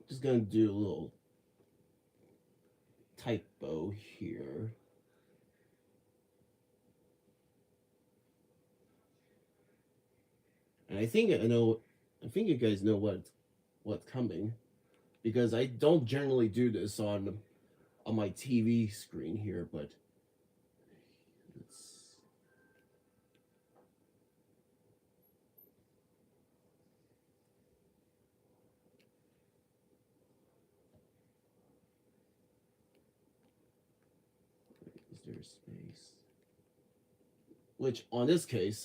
Just gonna do a little typo here. And I think I know. I think you guys know what's coming because I don't generally do this on my TV screen here, but it's, is there space? Which on this case,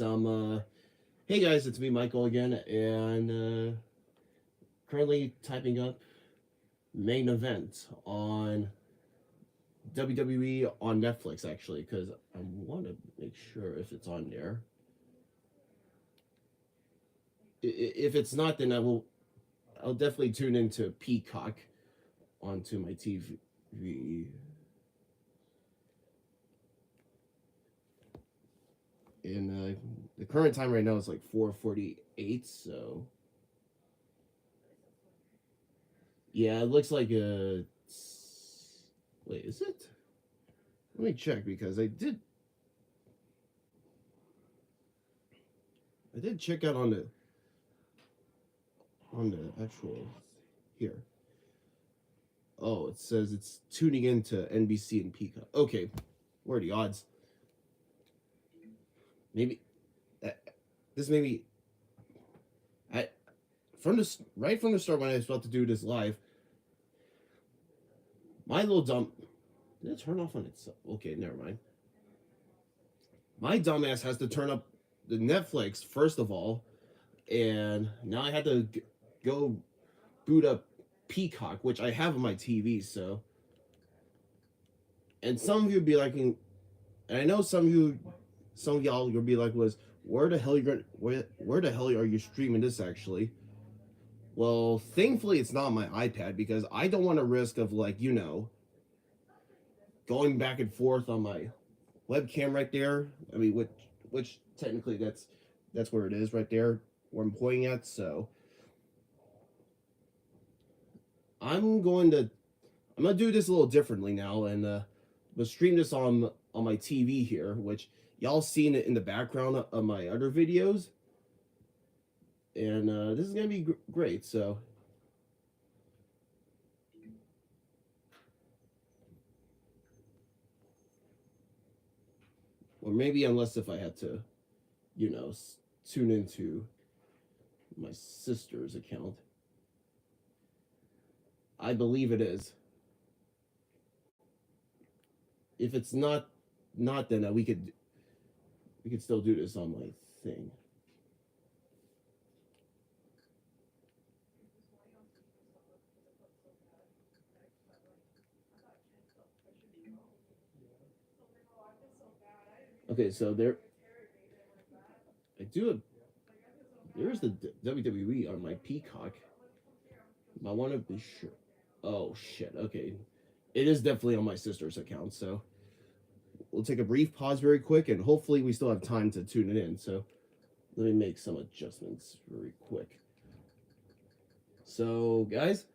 hey guys, it's me, Michael again, and currently typing up main event on WWE on Netflix actually, because I want to make sure if it's on there. If it's not, then I'll definitely tune into Peacock onto my TV. And the current time right now is like 4:48. So yeah, it looks like a. Wait, is it? Let me check because I did check out on the actual here. Oh, it says it's tuning into NBC and Peacock. Okay, what are the odds? Maybe uh, this maybe I from the right from the start when I was about to do this live, my little dumb did it turn off on itself? Okay, never mind. My dumbass has to turn up the Netflix first of all, and now I had to go boot up Peacock, which I have on my TV. So, and some of you would be like, and I know some of y'all you'll be like, was where the hell you going? Where the hell are you streaming this actually? Well, thankfully it's not on my iPad because I don't want to risk of like going back and forth on my webcam right there. I mean, which technically that's where it is right there where I'm pointing at. So I'm going to I'm gonna do this a little differently now and but stream this on my TV here, which y'all seen it in the background of my other videos, and this is gonna be great. So or maybe unless if I had to, you know, tune into my sister's account. I believe it is. If it's not, then we could still do this on my thing. Okay, so I do. There's the WWE on my Peacock. I want to be sure. Oh shit. Okay, it is definitely on my sister's account. So we'll take a brief pause very quick, and hopefully we still have time to tune it in. So let me make some adjustments very quick. So guys,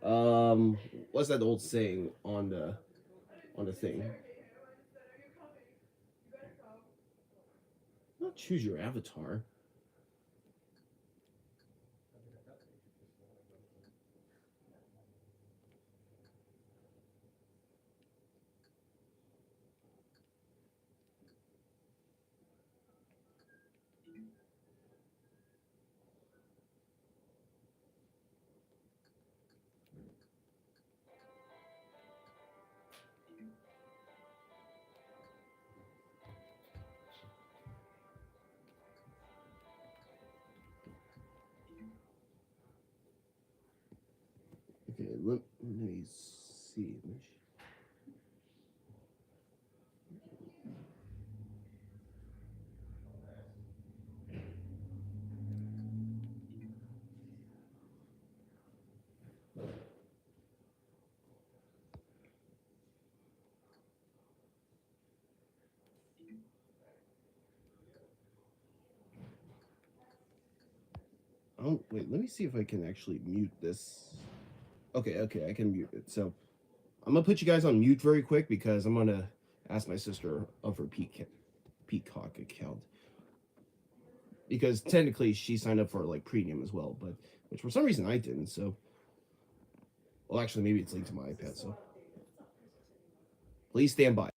um, what's that old saying on the thing? Not choose your avatar. Okay, let me see. wait. Let me see if I can actually mute this. Okay, okay, I can mute it. So I'm gonna put you guys on mute very quick because I'm gonna ask my sister of her Peacock account because technically she signed up for like premium as well, but which for some reason I didn't. So, well, actually, maybe it's linked to my iPad. So please stand by.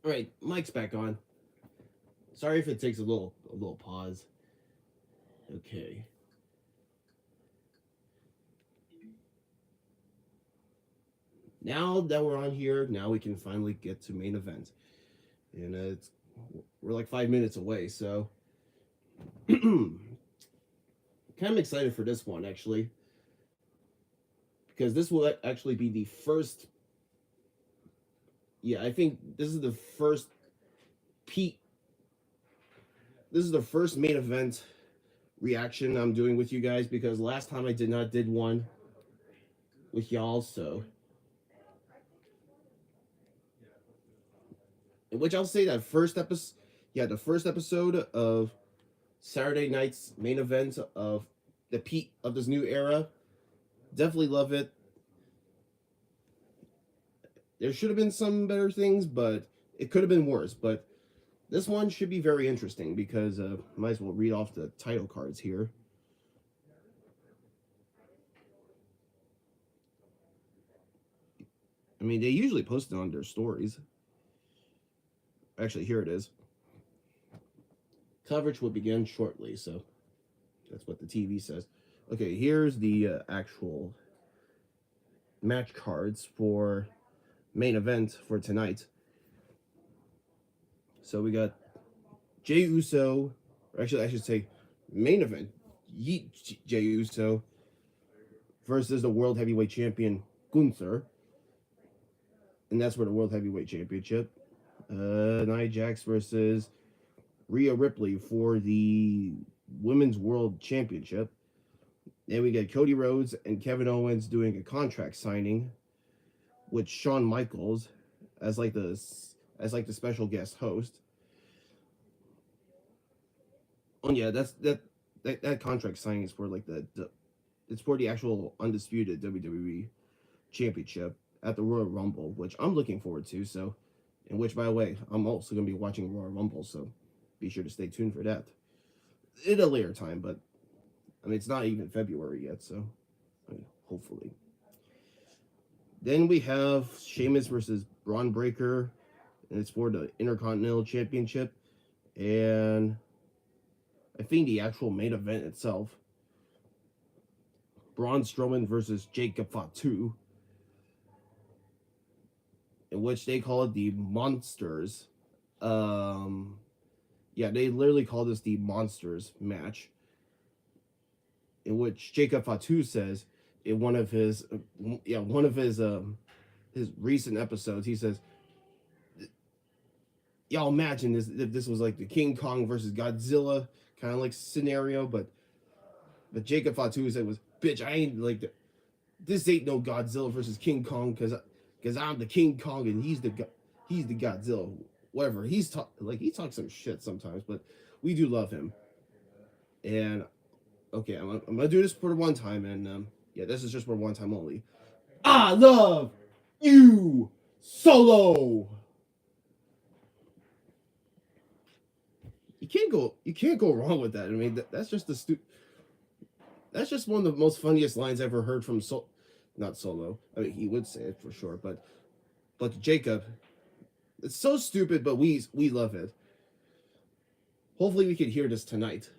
All right, mic's back on. Sorry if it takes a little pause. Okay. Now that we're on here, now we can finally get to main event, and we're like 5 minutes away. So, kind of excited for this one actually, because this will actually be the first. Yeah, I think this is the first Pete. This is the first main event reaction I'm doing with you guys because last time I did one with y'all. So, in which I'll say that first episode, yeah, the first episode of Saturday night's main event of the Pete of this new era. Definitely love it. There should have been some better things, but it could have been worse. But this one should be very interesting because might as well read off the title cards here. I mean, they usually post it on their stories. Actually, here it is. Coverage will begin shortly, so that's what the TV says. Okay, here's the actual match cards for main event for tonight. So we got Jey Uso, or actually, I should say main event. Jey Uso versus the World Heavyweight Champion Gunther, and that's for the World Heavyweight Championship. Nia Jax versus Rhea Ripley for the Women's World Championship. Then we get Cody Rhodes and Kevin Owens doing a contract signing with Shawn Michaels as like the special guest host. Oh yeah, that contract signing is for like the it's for the actual undisputed WWE Championship at the Royal Rumble, which I'm looking forward to. So, in which, by the way, I'm also going to be watching Royal Rumble, so be sure to stay tuned for that. at a later time, but I mean, it's not even February yet, so I mean, hopefully. Then we have Sheamus versus Braun Breaker, and it's for the Intercontinental Championship, and I think the actual main event itself, Braun Strowman versus Jacob Fatu, in which they call it the Monsters. Yeah, they literally call this the Monsters match, in which Jacob Fatu says in one of his his recent episodes, he says, y'all imagine this if this was like the King Kong versus Godzilla kind of like scenario, but Jacob Fatu said was, bitch, I ain't like this ain't no Godzilla versus King Kong because I'm the King Kong and he's the Godzilla. Whatever, he talks some shit sometimes, but we do love him. And okay, I'm gonna do this for one time, and yeah, this is just for one time only. I love you, Solo. You can't go wrong with that. I mean, that's just that's just one of the most funniest lines I ever heard from not Solo. I mean, he would say it for sure, but Jacob, it's so stupid, but we love it. Hopefully, we can hear this tonight.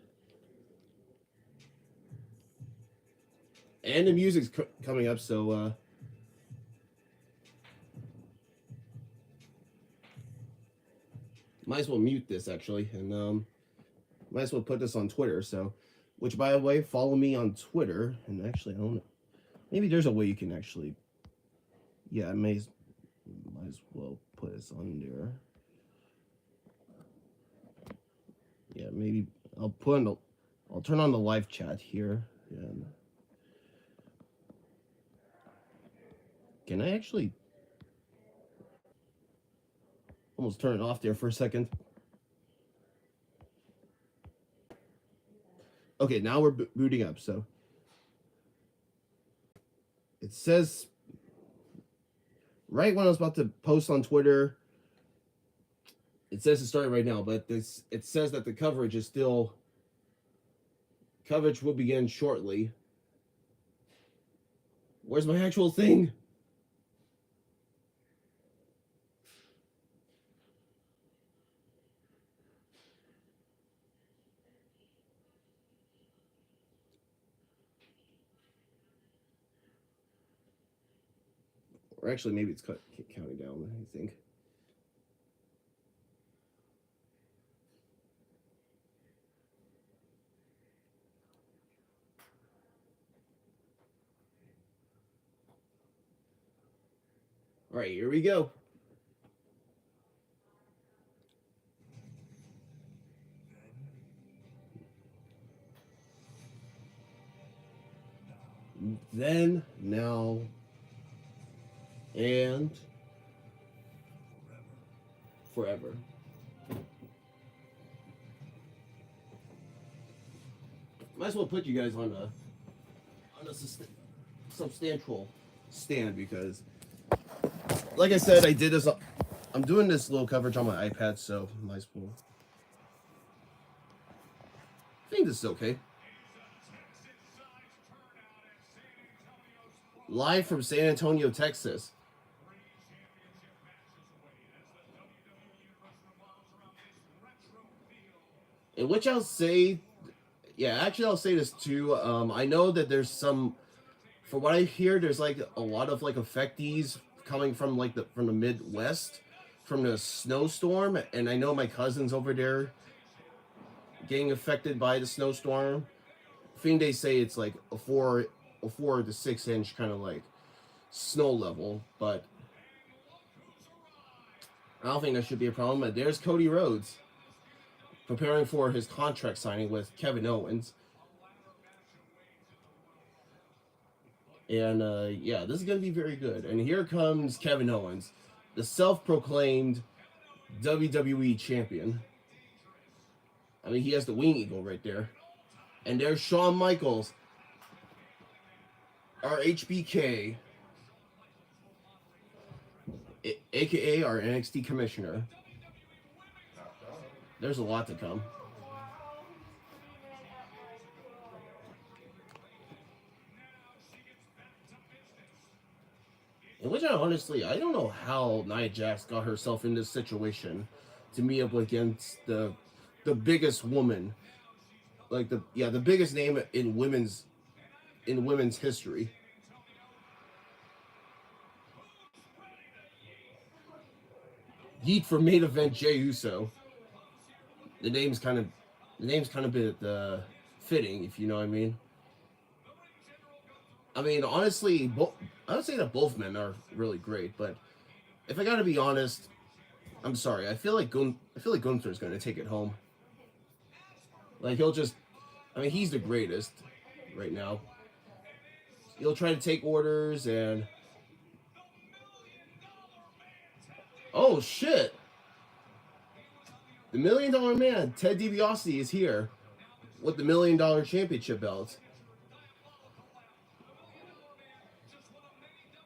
And the music's coming up, so might as well mute this actually, and might as well put this on Twitter. So, which by the way, follow me on Twitter. And actually, I don't know. Maybe there's a way you can actually. Yeah, I might as well put this on there. Yeah, maybe I'll turn on the live chat here. And can I actually almost turn it off there for a second? Okay, now we're booting up. So it says right when I was about to post on Twitter, it says it started right now, but it says that the coverage will begin shortly. Where's my actual thing? Or actually, maybe it's counting down, I think. All right, here we go. Then, now, and forever. Might as well put you guys on a substantial stand because, like I said, I did this. I'm doing this little coverage on my iPad, so might as well. I think this is okay. Live from San Antonio, Texas. In which I'll say, yeah, actually I'll say this too. I know that there's some, from what I hear, there's like a lot of like effectees coming from like from the Midwest, from the snowstorm, and I know my cousins over there getting affected by the snowstorm. I think they say it's like a 4 to 6 inch kind of like snow level, but I don't think that should be a problem. But there's Cody Rhodes preparing for his contract signing with Kevin Owens. And yeah, this is going to be very good. And here comes Kevin Owens, the self-proclaimed WWE champion. I mean, he has the wing eagle right there. And there's Shawn Michaels, our HBK, a.k.a. our NXT commissioner. There's a lot to come. honestly, I don't know how Nia Jax got herself in this situation to meet up against the biggest woman, like the biggest name in women's history. Yeet for main event Jey Uso. The name's kind of the name's kind of bit fitting, if you know what I mean. I mean, honestly, I would say that both men are really great, but if I gotta be honest, I'm sorry. I feel like Gunther's gonna take it home. Like he'll just, I mean, he's the greatest right now. He'll try to take orders and oh shit, the $1 Million Man Ted DiBiase is here with the $1 Million Championship belt.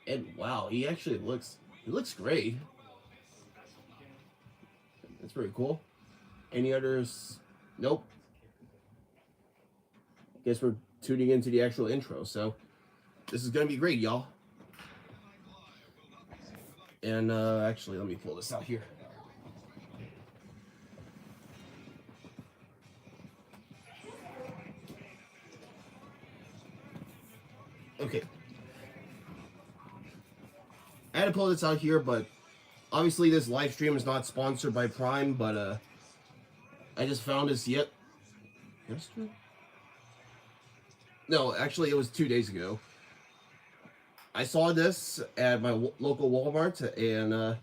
And wow, he looks great. That's pretty cool. Any others? Nope. Guess we're tuning into the actual intro. So this is gonna be great, y'all. And actually, let me pull this out here. Okay. I had to pull this out here, but obviously this live stream is not sponsored by Prime, but I just found this yesterday? No, actually it was 2 days ago. I saw this at my local Walmart, and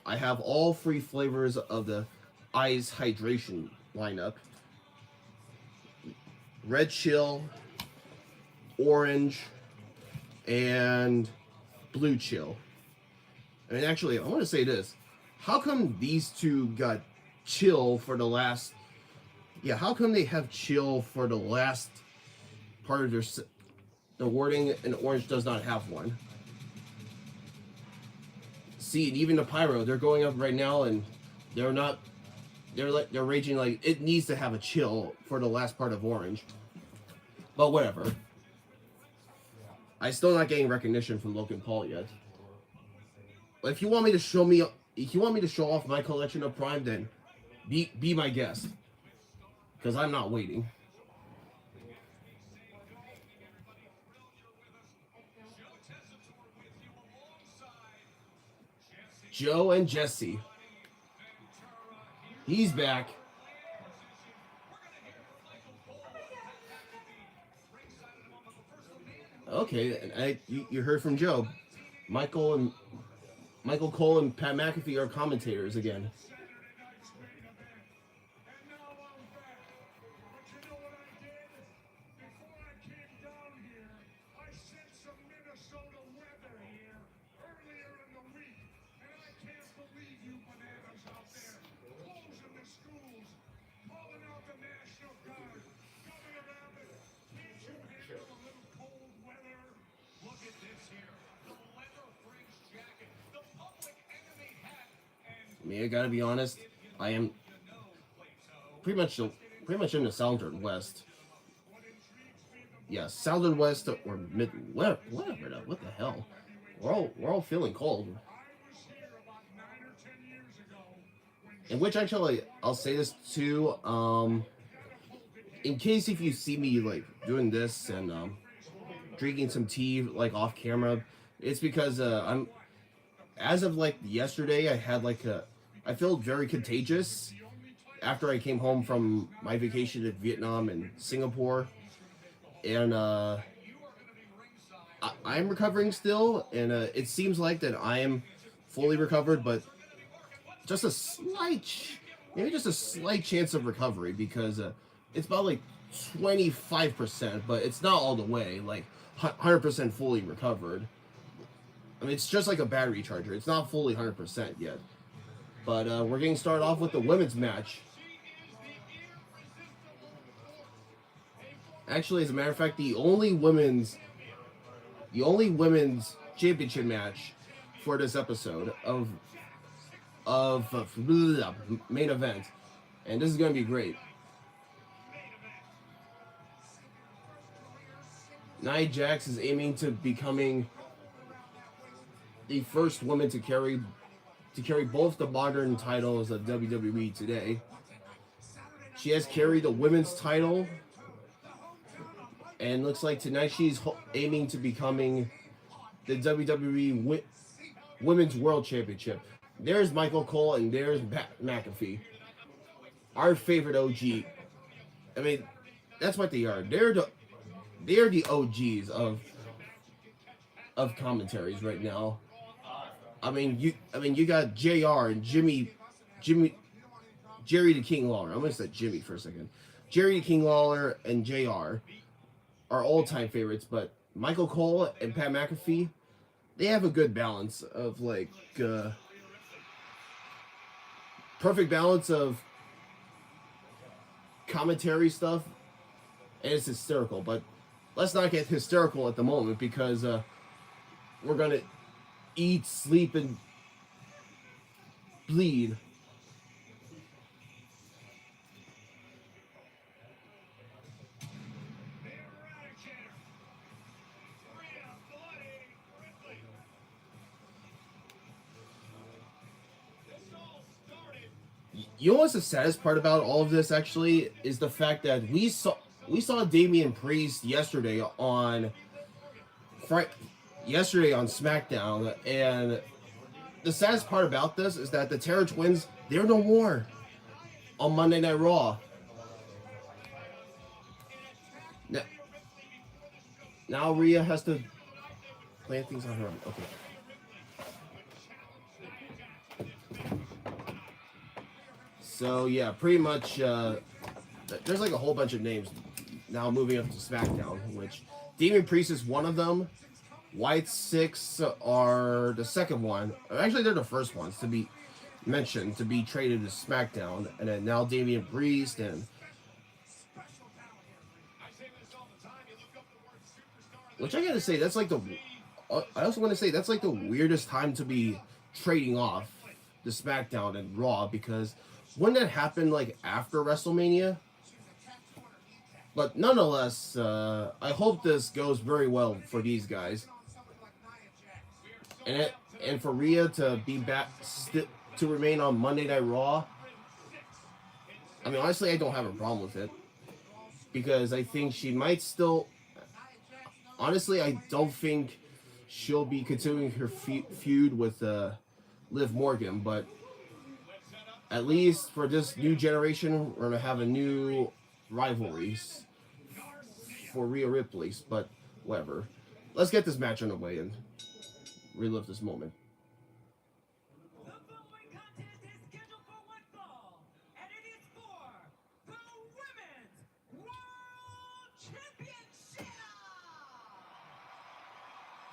I have all 3 flavors of the Ice Hydration lineup. Red Chill, Orange, and Blue Chill. I mean, actually, I want to say this. How come these two got chill for the last... Yeah, how come they have chill for the last part of their... The wording, and Orange does not have one. See, even the Pyro, they're going up right now, and they're not... They're raging like it needs to have a chill for the last part of Orange. But whatever. I'm still not getting recognition from Logan Paul yet. But if you want me to show off my collection of Prime, then be my guest, because I'm not waiting. Joe and Jesse. He's back. Okay, and you heard from Joe. Michael Cole and Pat McAfee are commentators again. I mean, I gotta be honest. I am pretty much in the Southern West. Yeah, Southern West or mid, whatever. What the hell? We're all feeling cold. In which actually, I'll say this too. In case if you see me like doing this and drinking some tea like off camera, it's because I'm. As of like yesterday, I feel very contagious after I came home from my vacation in Vietnam and Singapore, and I'm recovering still, and it seems like that I am fully recovered, but just maybe just a slight chance of recovery, because it's about like 25%, but it's not all the way like 100% fully recovered. I mean, it's just like a battery charger. It's not fully 100% yet. But we're getting started off with the women's match. Actually, as a matter of fact, the only women's championship match for this episode of main event, and this is going to be great. Nia Jax is aiming to becoming the first woman to carry both the modern titles of WWE today. She has carried the women's title, and looks like tonight she's aiming to becoming the WWE Women's World Championship. There's Michael Cole and there's Pat McAfee, our favorite OG. I mean, that's what they are. They're the OGs of commentaries right now. You got JR and Jerry the King Lawler. I'm gonna say Jimmy for a second. Jerry the King Lawler and JR are all-time favorites, but Michael Cole and Pat McAfee, they have a good balance of perfect balance of commentary stuff, and it's hysterical. But let's not get hysterical at the moment because we're gonna eat, sleep, and bleed. You know what's the saddest part about all of this actually is the fact that we saw Damian Priest yesterday on SmackDown, and the saddest part about this is that the Terror Twins, they're no more on Monday Night Raw. Now Rhea has to plan things on her own. Okay. So yeah, pretty much there's like a whole bunch of names now moving up to SmackDown, which Damian Priest is one of them. White Six are the second one. Actually, they're the first ones to be mentioned to be traded to SmackDown, and then now Damian Priest and which I gotta say that's like I also want to say that's like the weirdest time to be trading off the SmackDown and Raw, because wouldn't that happen like after WrestleMania? But nonetheless, I hope this goes very well for these guys, and for Rhea to be back to remain on Monday Night Raw. I mean, honestly, I don't have a problem with it because I think she might still. Honestly, I don't think she'll be continuing her feud with Liv Morgan, but at least for this new generation, we're gonna have a new rivalries for Rhea Ripley's. But whatever, let's get this match underway and relive this moment.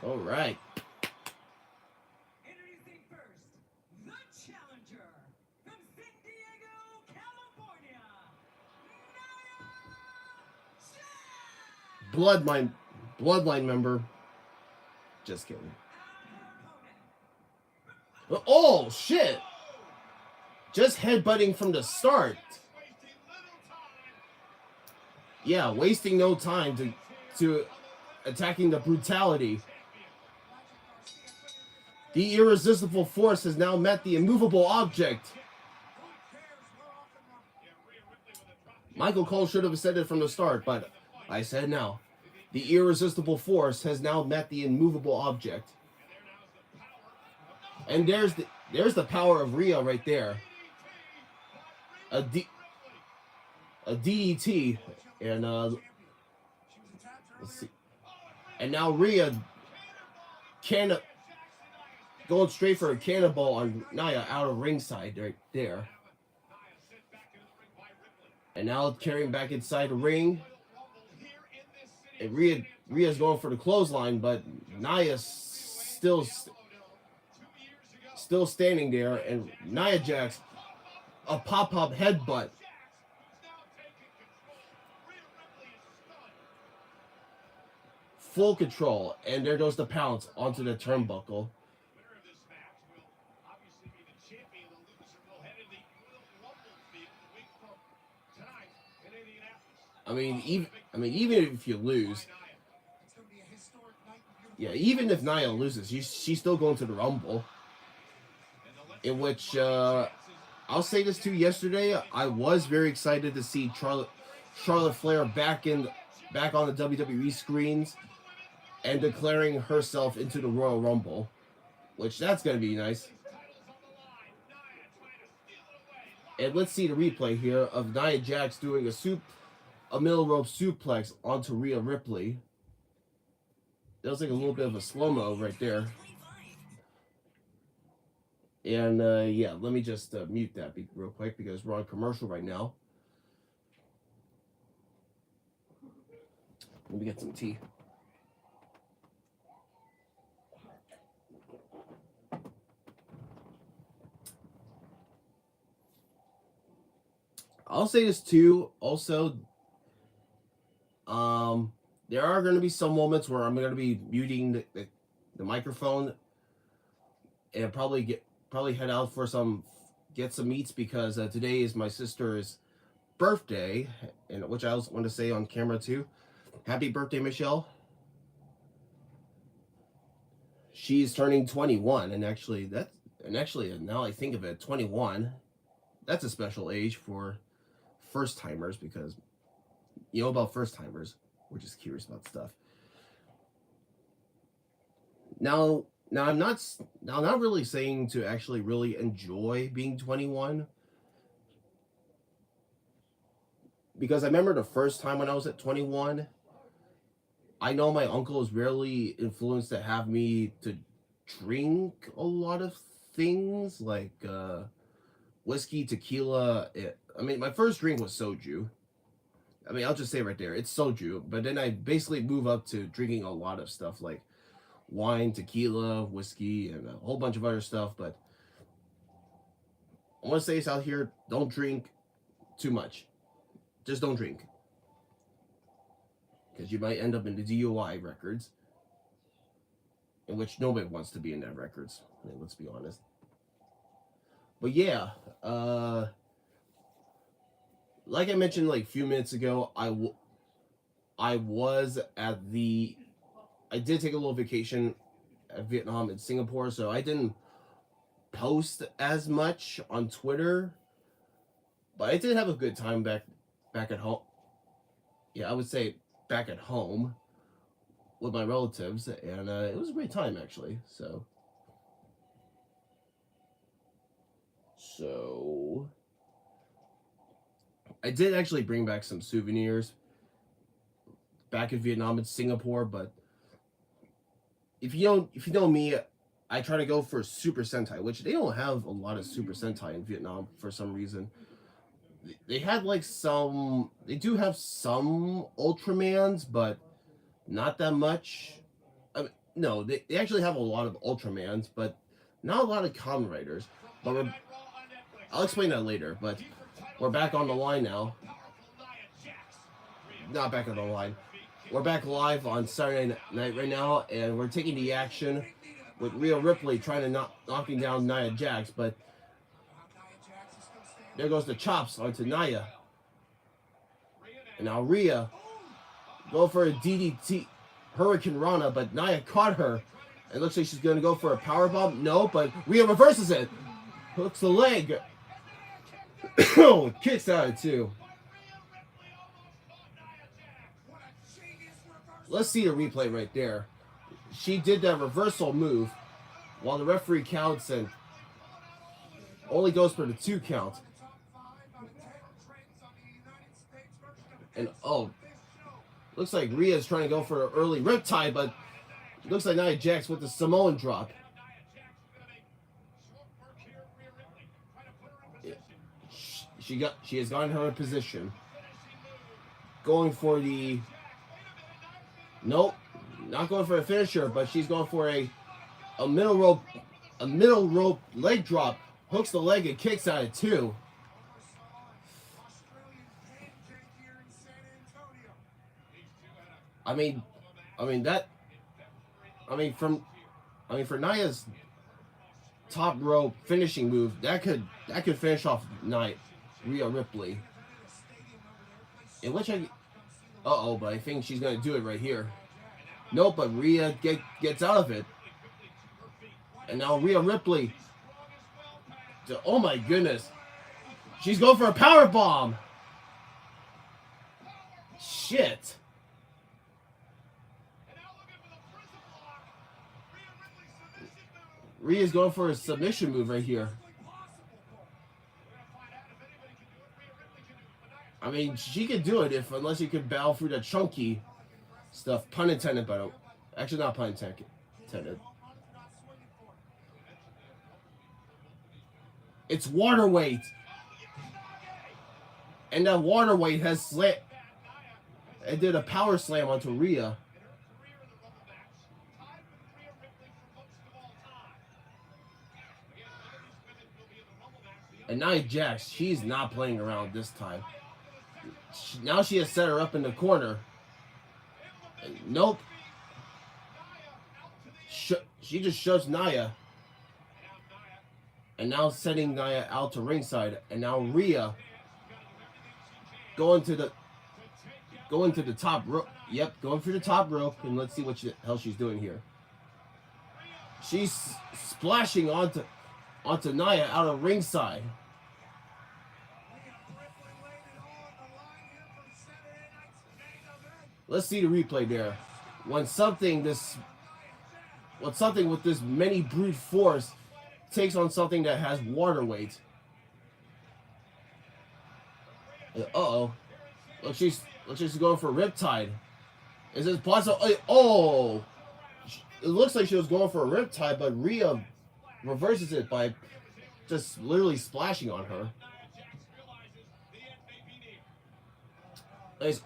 All right. Introducing first, the challenger from San Diego, California, Bloodline member. Just kidding. Oh shit! Just headbutting from the start. Yeah, wasting no time to attacking the brutality. The irresistible force has now met the immovable object. Michael Cole should have said it from the start, but I said now. The irresistible force has now met the immovable object. And there's the power of Rhea right there. A DDT, and let's see. And now Rhea going straight for a cannonball on Nia out of ringside right there. And now carrying back inside the ring. And Rhea's going for the clothesline, but Nia's still standing there, and Nia Jax a pop-up headbutt. Full control, and there goes the pounce onto the turnbuckle. I mean, even if you lose, Yeah, even if Nia loses, she's still going to the Rumble. In which I'll say this too. Yesterday, I was very excited to see Charlotte Flair back on the WWE screens and declaring herself into the Royal Rumble, which that's gonna be nice. And let's see the replay here of Nia Jax doing a middle rope suplex onto Rhea Ripley. That was like a little bit of a slow-mo right there. And yeah, let me just mute that real quick because we're on commercial right now. Let me get some tea. I'll say this too. Also, there are going to be some moments where I'm going to be muting the microphone and probably head out for get some meats because today is my sister's birthday, and which I also want to say on camera too. Happy birthday, Michelle. She's turning 21, and actually now I think of it, 21, that's a special age for first timers because you know about first timers. We're just curious about stuff. Now I'm not really saying to actually really enjoy being 21. Because I remember the first time when I was at 21, I know my uncle was really influenced to have me to drink a lot of things like whiskey, tequila. I mean, my first drink was soju. I mean, I'll just say right there, it's soju. But then I basically move up to drinking a lot of stuff like wine, tequila, whiskey, and a whole bunch of other stuff. But I want to say this out here, don't drink too much. Just don't drink. Because you might end up in the DUI records. In which nobody wants to be in that records. I mean, let's be honest. But yeah, like I mentioned like a few minutes ago, I did take a little vacation at Vietnam and Singapore, so I didn't post as much on Twitter, but I did have a good time back at home. Yeah, I would say back at home with my relatives, and it was a great time actually. So I did actually bring back some souvenirs back in Vietnam and Singapore, but if you know me, I try to go for Super Sentai, which they don't have a lot of Super Sentai in Vietnam for some reason. They had like they do have some Ultramans, but not that much. I mean, no, they actually have a lot of Ultramans, but not a lot of Kamen Riders. But I'll explain that later. But we're back on the line now. Not back on the line. We're back live on Saturday night right now, and we're taking the action with Rhea Ripley trying to knocking down Nia Jax, but there goes the chops onto Nia. And now Rhea go for a DDT Hurricane Rana, but Nia caught her. It looks like she's going to go for a powerbomb. No, but Rhea reverses it. Hooks the leg. Kicks out it too. Let's see the replay right there. She did that reversal move while the referee counts and only goes for the 2 count. And looks like Rhea's trying to go for an early riptide, but looks like Nia Jax with the Samoan drop. She has gotten her in position. Going for the nope, not going for a finisher, but she's going for a middle rope leg drop. Hooks the leg and kicks out at 2. For Nia's top rope finishing move, that could finish off Rhea Ripley. In which but I think she's gonna do it right here. Nope, but Rhea gets out of it. And now Rhea Ripley. Oh my goodness. She's going for a power bomb. Shit. Rhea's going for a submission move right here. I mean, she could do it unless you could bow through the chunky stuff. Pun intended, but actually not pun intended. It's water weight. And that water weight has slit. It did a power slam onto Rhea. And Nia Jax, she's not playing around this time. Now she has set her up in the corner. Nope. She just shoves Nia. And now setting Nia out to ringside. And now Rhea going to the top rope. Yep, going for the top rope. And let's see what the hell she's doing here. She's splashing onto Nia out of ringside. Let's see the replay there. When something with this many brute force takes on something that has water weight. Uh-oh. Look, she's going for a riptide. Is this possible? Oh! It looks like she was going for a riptide, but Rhea reverses it by just literally splashing on her.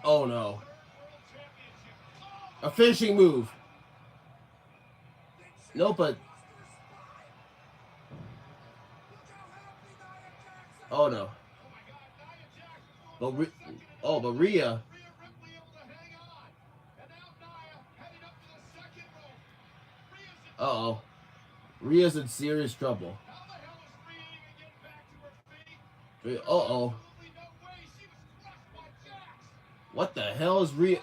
Oh no. A finishing move. No, but... Oh no. But Rhea... Uh-oh. Rhea's in serious trouble. Uh-oh. What the hell is Rhea...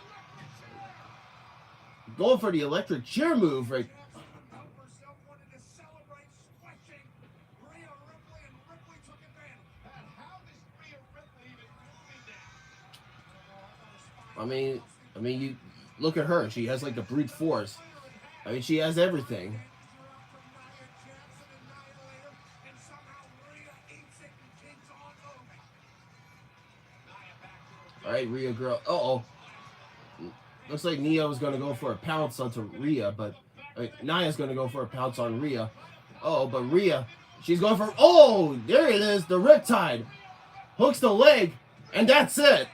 Going for the electric chair move, right? I mean, you look at her. She has like the brute force. I mean, she has everything. All right, Rhea girl. Uh-oh. Looks like Nia was going to go for a pounce onto Rhea, but Nia's going to go for a pounce on Rhea. Oh, but Rhea, she's going for... Oh, there it is, the riptide. Hooks the leg, and that's it.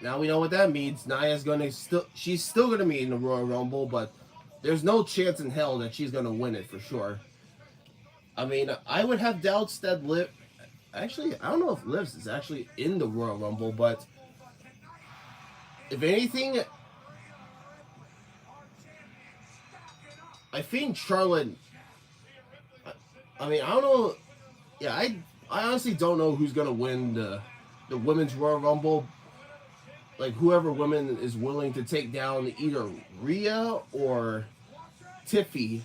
Now we know what that means. Nia's she's still gonna be in the Royal Rumble, but there's no chance in hell that she's gonna win it for sure. I mean, I would have doubts that Liv. Actually, I don't know if Liv is actually in the Royal Rumble, but if anything, I think Charlotte. I mean, I don't know. Yeah, I honestly don't know who's gonna win the Women's Royal Rumble. Like, whoever woman is willing to take down either Rhea or Tiffy,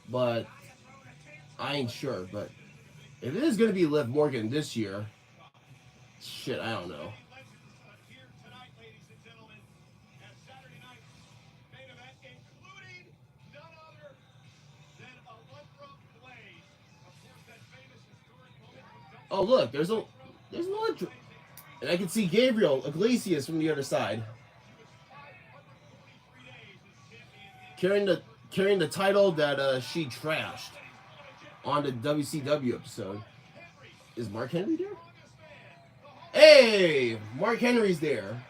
but I ain't sure. But if it is going to be Liv Morgan this year, shit, I don't know. Oh, look, there's another... And I can see Gabriel Iglesias from the other side. Carrying the title that she trashed on the WCW episode. Is Mark Henry there? Hey! Mark Henry's there.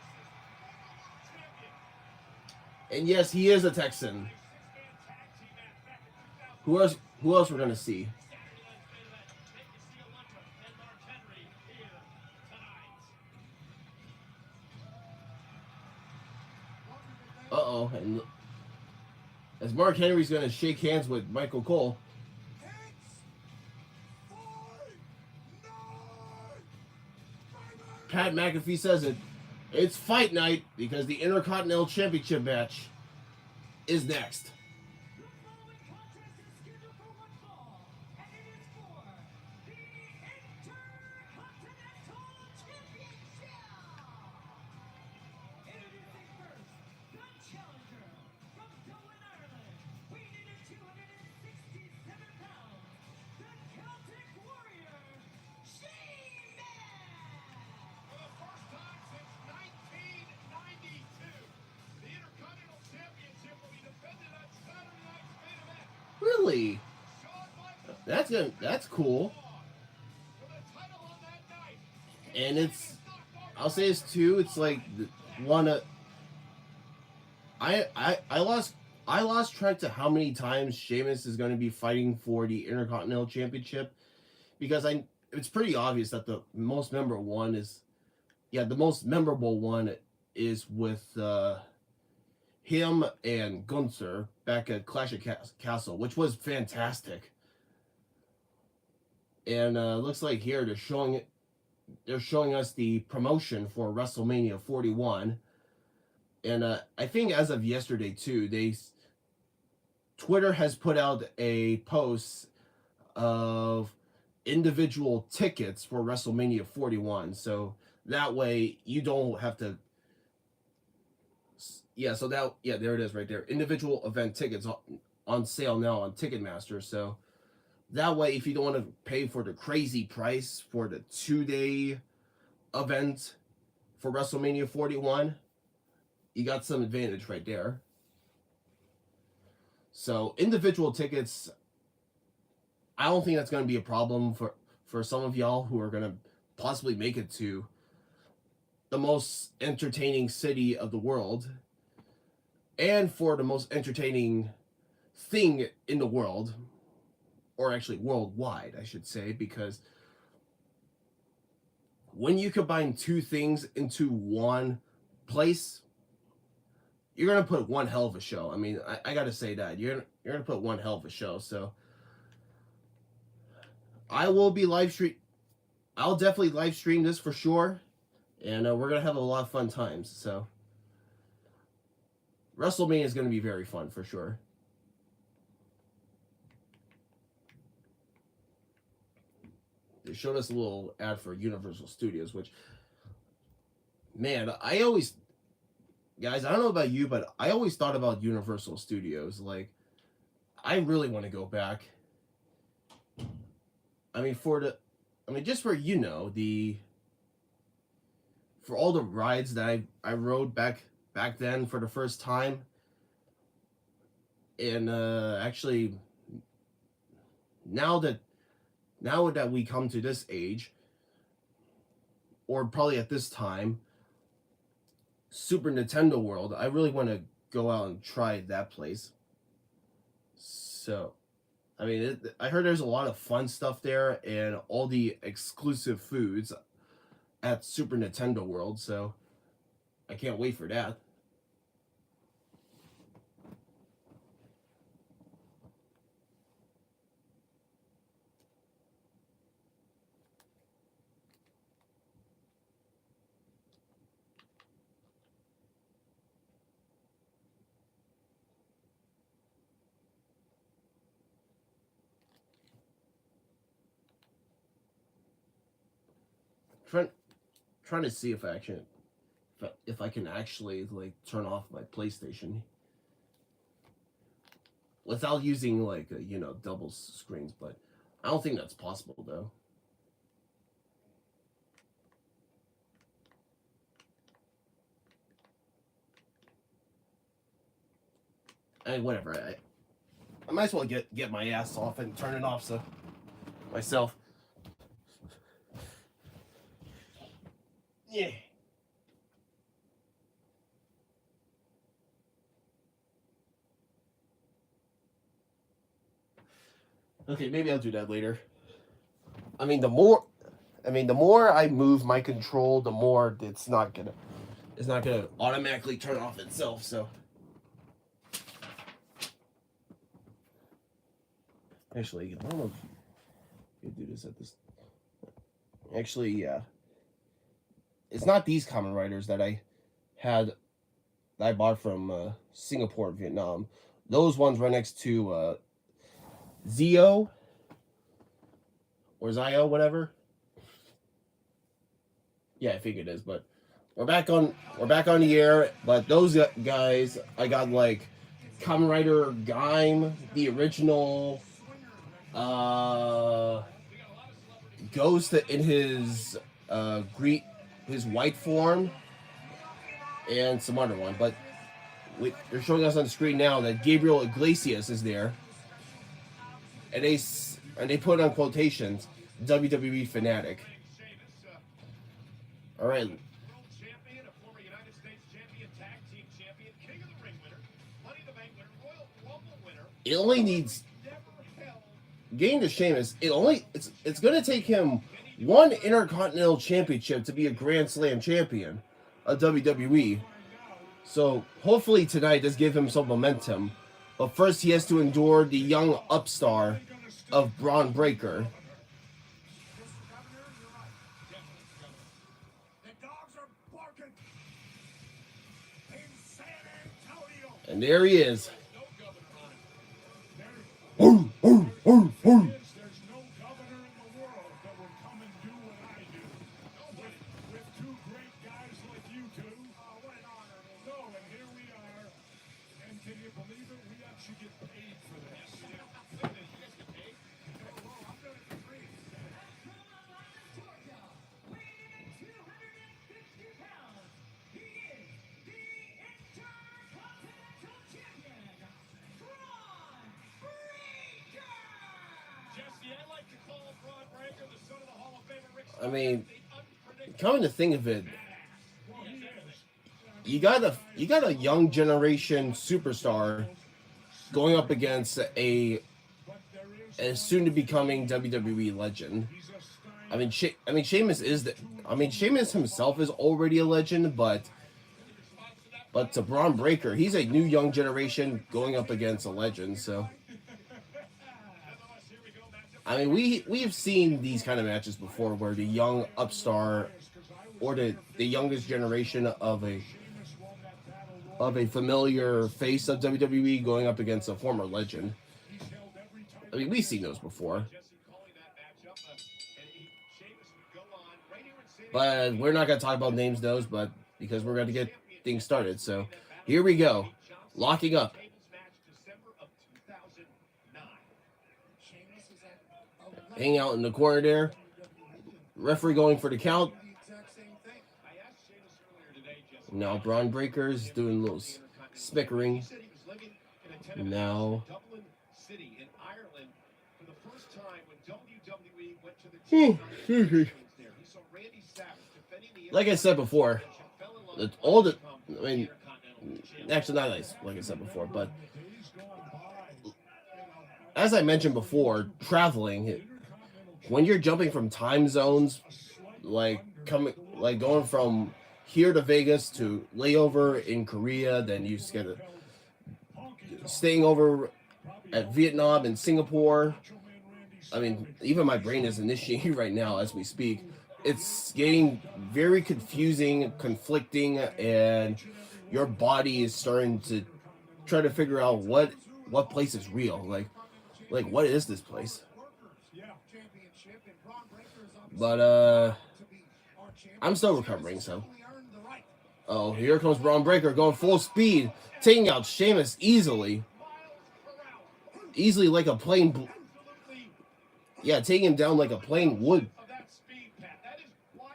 And yes, he is a Texan. Who else we're gonna see? Uh-oh, and as Mark Henry's going to shake hands with Michael Cole. Pat McAfee says it. It's fight night because the Intercontinental Championship match is next. The following contest is scheduled for one fall, and it is for the Intercontinental Championship. Introducing first, the challenger from Dublin, Ireland, weighing in at 267 pounds, the Celtic Warrior, She-Man. For the first time since 1992, the Intercontinental Championship will be defended on Saturday night's main event. Really? Shawn Michaels That's cool. for the title on that night. And it's, I'll say this too, it's like one of, I lost track to how many times Sheamus is going to be fighting for the Intercontinental Championship, because it's pretty obvious that the most memorable one is with him and Gunther back at Clash of Castle, which was fantastic. And looks like here they're showing us the promotion for WrestleMania 41. And I think as of yesterday too, Twitter has put out a post of individual tickets for WrestleMania 41. So that way you don't have to. Yeah, so there it is right there. Individual event tickets on sale now on Ticketmaster. So that way, if you don't want to pay for the crazy price for the 2-day event for WrestleMania 41, you got some advantage right there. So individual tickets, I don't think that's going to be a problem for some of y'all who are going to possibly make it to the most entertaining city of the world, and for the most entertaining thing in the world, or actually worldwide, I should say, because when you combine two things into one place, you're going to put one hell of a show. I mean, I got to say that. You're going to put one hell of a show. So I will be I'll definitely live stream this for sure. And we're going to have a lot of fun times. So WrestleMania is going to be very fun for sure. They showed us a little ad for Universal Studios, which, man, guys, I don't know about you, but I always thought about Universal Studios. Like, I really want to go back. I mean, just for, for all the rides that I rode back then for the first time. And actually, now that we come to this age, or probably at this time, Super Nintendo World, I really want to go out and try that place. So, I mean, I heard there's a lot of fun stuff there and all the exclusive foods at Super Nintendo World, so I can't wait for that. Trying to see if I can actually like turn off my PlayStation without using like double screens, but I don't think that's possible though. And whatever, I might as well get my ass off and turn it off so myself. Yeah. Okay, maybe I'll do that later. I mean, the more I move my control, the more it's not gonna automatically turn off itself. So Actually, I don't know if you do this at this. Actually, yeah. It's not these Common Riders that I had that I bought from Singapore, Vietnam. Those ones right next to Zio or Zio, whatever. Yeah, I think it is. But we're back on the air. But those guys, I got like Kamen Rider Gaim, the original Ghost in his his white form, and some other one. But they're showing us on the screen now that Gabriel Iglesias is there, and they put on quotations WWE fanatic. All right. World champion, a former United States champion, tag team champion, king of the ring winner, Money in the Bank winner, Royal Rumble winner. It only needs Never held getting to Sheamus. It's going to take him one Intercontinental Championship to be a Grand Slam champion of WWE. So hopefully tonight does give him some momentum. But first he has to endure the young upstart of Braun Breaker. the dogs are barking in San Antonio. And there he is. No governor on it. There's no governor in the world that would come and do what I do. With two great guys like you two. Oh, what an honor. No, and here we are. And can you believe it? We actually get paid for this. You guys get paid? Whoa, I'm doing it for free. Georgia, weighing in at 250 pounds, he is the Intercontinental Champion, Braun Breaker! Jesse, I like to call Braun Breaker the son of the Hall of Famer Rick I mean, the unpredictable. coming to think of it, Well, he is. you got a young generation superstar going up against a soon to becoming WWE legend. He's a style. Sheamus is Sheamus himself is already a legend, but to Braun Breaker, he's a new young generation going up against a legend. So we've seen these kind of matches before, where the young upstart or the youngest generation of a familiar face of WWE going up against a former legend. We've seen those before. But we're not going to talk about names, those, but because we're going to get things started. So here we go. Locking up. Hang out in the corner there. Referee going for the count. Now Braun Breaker's doing a little smickering. Now. Like I said before, actually not like I said before, but as I mentioned before, traveling, when you're jumping from time zones, going from here to Vegas to layover in Korea, then you just get staying over at Vietnam and Singapore. Even my brain is initiating right now as we speak. It's getting very confusing, conflicting, and your body is starting to try to figure out what place is real. Like what is this place? But I'm still recovering, so. Oh, here comes Braun Breaker going full speed, taking out Sheamus easily. Easily like a plain. Yeah, taking him down like a plain wood.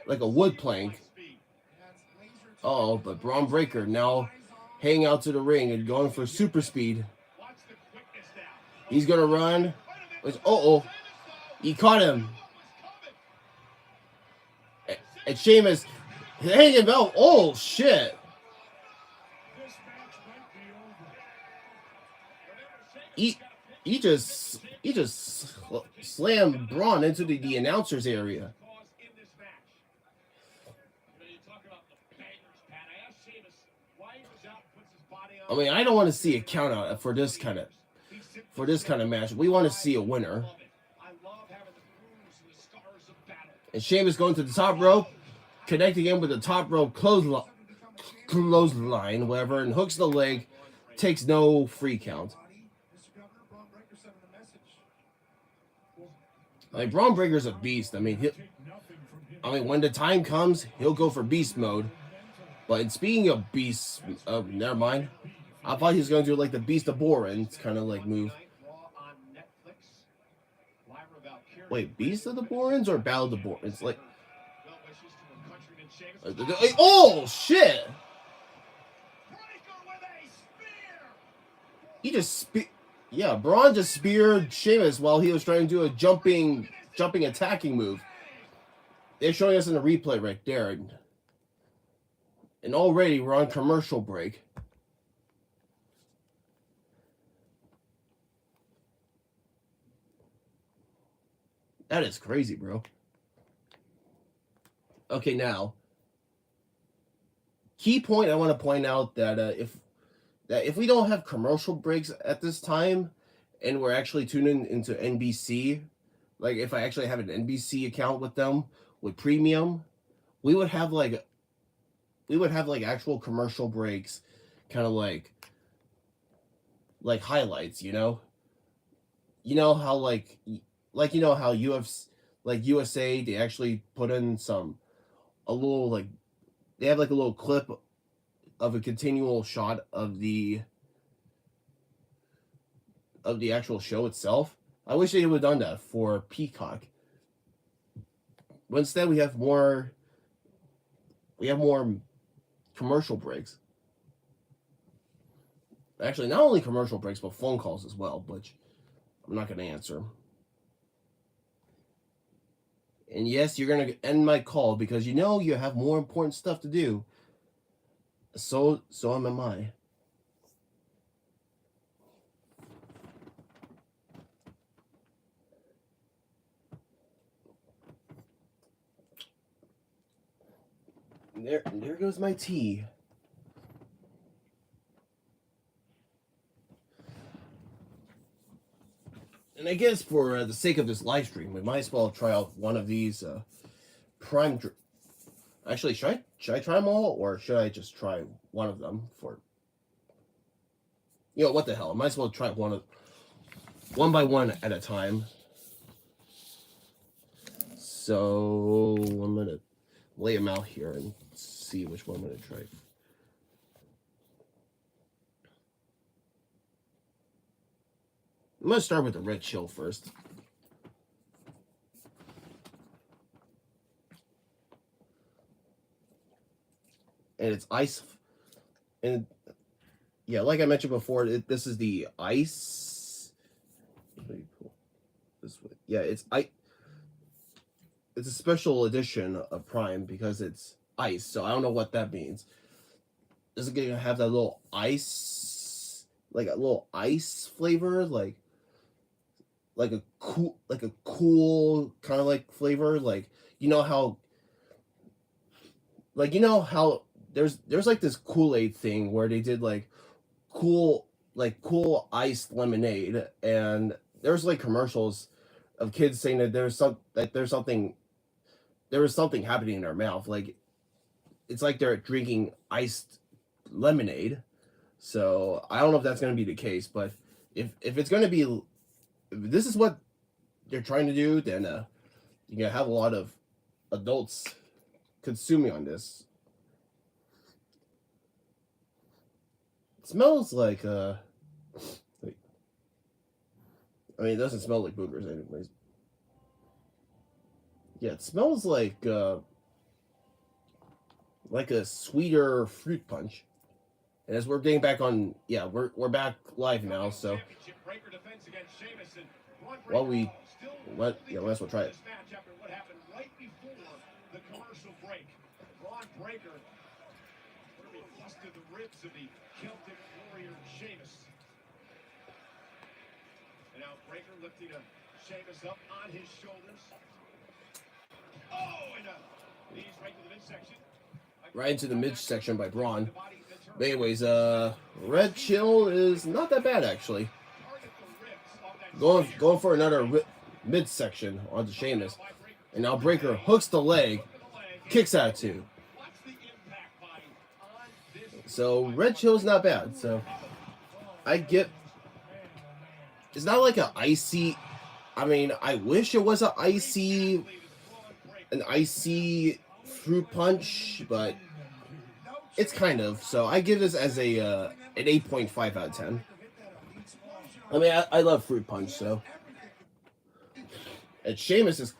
Like a wood plank. Oh, but Braun Breaker now hanging out to the ring and going for super speed. He's going to run. He caught him. And Sheamus hanging out. Oh, shit. He just slammed Braun into the announcer's area. I don't want to see a count out for for this kind of match. We want to see a winner. I love having the bruise and the scars of battle. And Sheamus going to the top rope, connecting him with the top rope clothesline, whatever, and hooks the leg, takes no free count. Like, Braun Breaker's a beast. I mean, when the time comes, he'll go for beast mode. But speaking of beasts, never mind. I thought he was going to do like the Beast of Bourne kind of like move. Wait, Beast of the Bournes or Battle of the Bournes? Like, oh shit! He just yeah, Braun just speared Sheamus while he was trying to do a jumping attacking move. They're showing us in the replay right there. And already we're on commercial break. That is crazy, bro. Okay, now, key point I want to point out that if we don't have commercial breaks at this time, and we're actually tuning into NBC, like if I actually have an NBC account with them with premium, we would have like actual commercial breaks, kind of like highlights, you know how you know how USA, they actually put in a little they have like a little clip of a continual shot of the actual show itself. I wish they would have done that for Peacock. But instead we have more commercial breaks. Actually, not only commercial breaks, but phone calls as well, which I'm not going to answer. And yes, you're going to end my call because you know you have more important stuff to do. So am I. There goes my tea. And I guess for the sake of this live stream, we might as well try out one of these Prime. Actually, should I try them all, or should I just try one of them for? You know what the hell? I might as well try one by one at a time. So I'm gonna lay them out here and see which one I'm gonna try. I'm going to start with the red chill first. And it's ice. And yeah, like I mentioned before, this is the ice. This way. Yeah, it's a special edition of Prime because it's ice. So I don't know what that means. Is it going to have that little ice, like a little ice flavor, like a cool kind of like flavor, like you know how there's like this Kool-Aid thing where they did like cool iced lemonade, and there's like commercials of kids saying that there was something happening in their mouth, like it's like they're drinking iced lemonade. So I don't know if that's going to be the case, but if it's going to be, if this is what they're trying to do, then you're gonna have a lot of adults consuming on this. It smells like I mean, it doesn't smell like boogers anyways. Yeah, it smells like a sweeter fruit punch. And as we're getting back on, yeah, we're back live now, so while we might as well try it. After what happened right before the commercial break, Braun Breaker busted the ribs of the Celtic warrior Sheamus. And now Breaker lifting Sheamus up on his shoulders. Oh, and knees right to the midsection. Right into the midsection by Braun. But anyways, red chill is not that bad actually. Target the ribs. going for another midsection onto Sheamus. And now Breaker hooks the leg, kicks out 2. So Red Chill's not bad. So I get, it's not like an icy. I mean, I wish it was an icy fruit punch, but it's kind of. So I give this as a an 8.5 out of 10. I mean, I love fruit punch, so. And Sheamus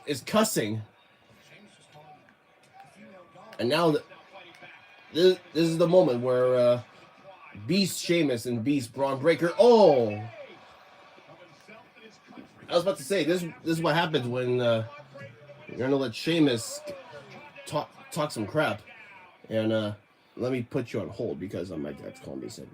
is cussing, and now this is the moment where Beast Sheamus and Beast Braun Breaker. Oh, I was about to say this is what happens when you're gonna let Sheamus talk some crap, and let me put you on hold because my dad's calling me. Said.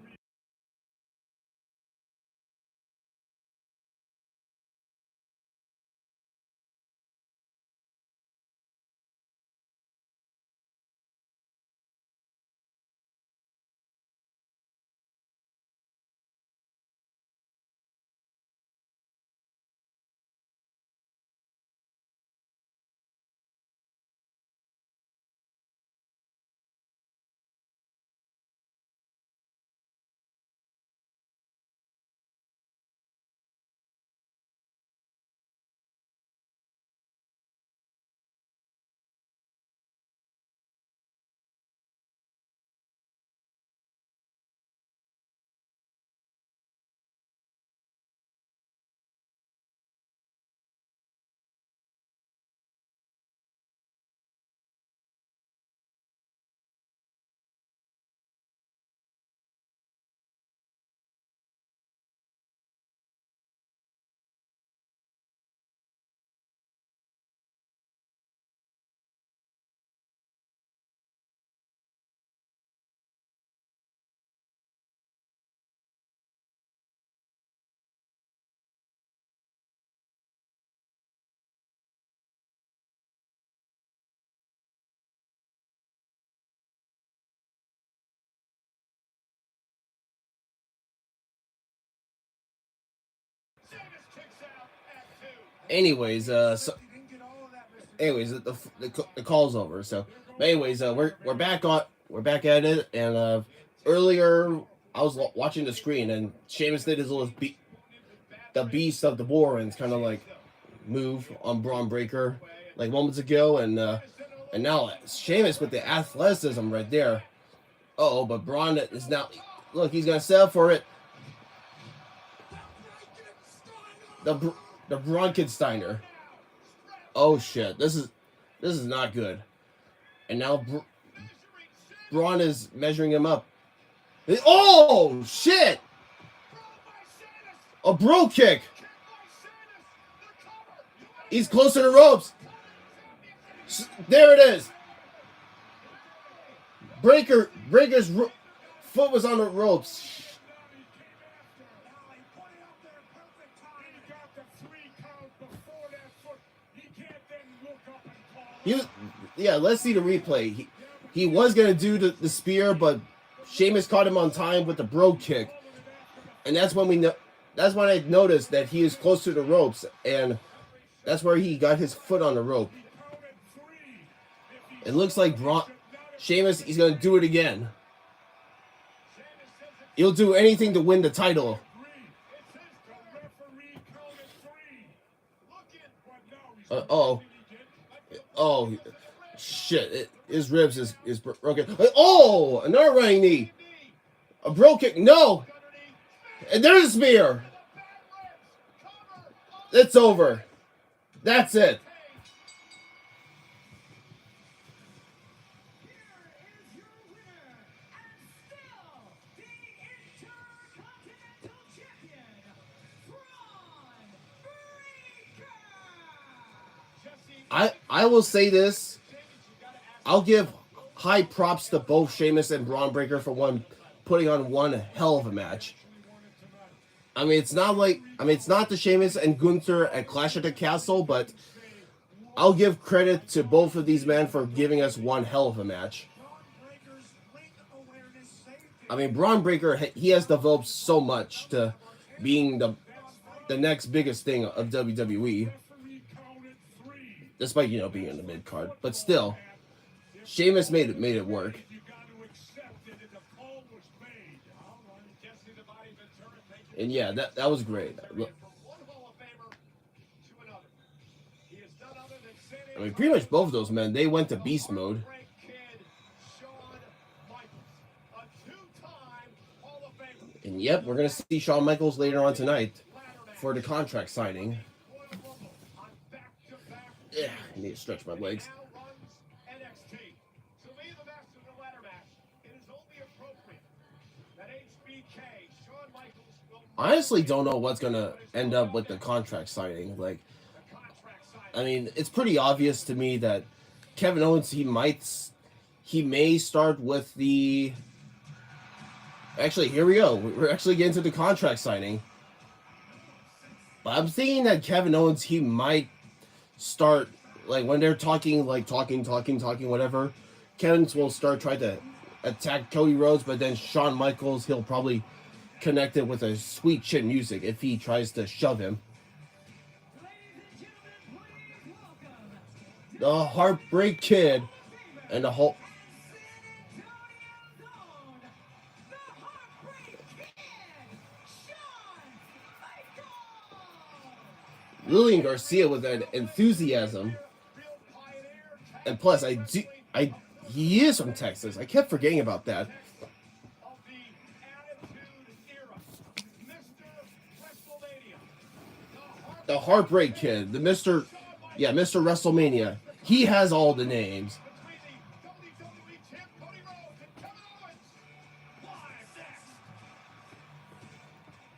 Anyways, the call's over. So, anyways, we're back at it, and earlier I was watching the screen, and Sheamus did his little the Beast of the Warrens kind of like move on Braun Breaker like moments ago, and now Sheamus with the athleticism right there. Oh, but Braun is now, look, he's gonna set up for it. The Bronkensteiner. Oh shit! This is not good. And now Braun is measuring him up. Oh shit! A bro kick. He's close to the ropes. There it is. Breaker's foot was on the ropes. Let's see the replay. He was gonna do the spear, but Sheamus caught him on time with the bro kick, and that's when I noticed that he is close to the ropes, and that's where he got his foot on the rope. It looks like Sheamus, he's gonna do it again. He'll do anything to win the title. Oh, shit. His ribs is broken. Oh, another running knee. A bro kick. No. And there's a spear. It's over. That's it. I will say this. I'll give high props to both Sheamus and Braun Breaker for putting on one hell of a match. I mean, it's not the Sheamus and Gunther at Clash at the Castle, but I'll give credit to both of these men for giving us one hell of a match. I mean, Braun Breaker, he has developed so much to being the the next biggest thing of WWE, Referee counted 3. despite being in the mid card, but still, Sheamus made it work. You got to accept it, and the call was made. Guessing the body Ventura thinks And yeah, that was great. Look, From one Hall of Famer to another. He has done other than sit I mean, pretty much both of those men, they went to beast mode. Heartbreak Kid, Shawn Michaels, a two-time Hall of Famer. And yep, we're gonna see Shawn Michaels later on tonight for the contract signing. Royal Rumble on back-to-back Yeah, I need to stretch my legs. now runs NXT. To lead the match of the ladder match, it is only appropriate that HBK, Shawn Michaels, will I honestly don't know what's gonna end up with the contract signing. Like, the contract sign. I mean, it's pretty obvious to me that Kevin Owens, he may start with the. Actually, here we go. We're actually getting to the contract signing. But I'm thinking that Kevin Owens, he might start, like, when they're talking, whatever. Kevin will start trying to attack Cody Rhodes, but then Shawn Michaels, he'll probably connect it with a sweet chin music if he tries to shove him. The Heartbreak Kid and the whole. Lillian Garcia with that enthusiasm, and plus, he is from Texas. I kept forgetting about that. Of the Attitude Era, Mr. WrestleMania, The Heartbreak Kid, Mr. WrestleMania. He has all the names. between the WWE champ Cody Rhodes and Kevin Owens. Live next.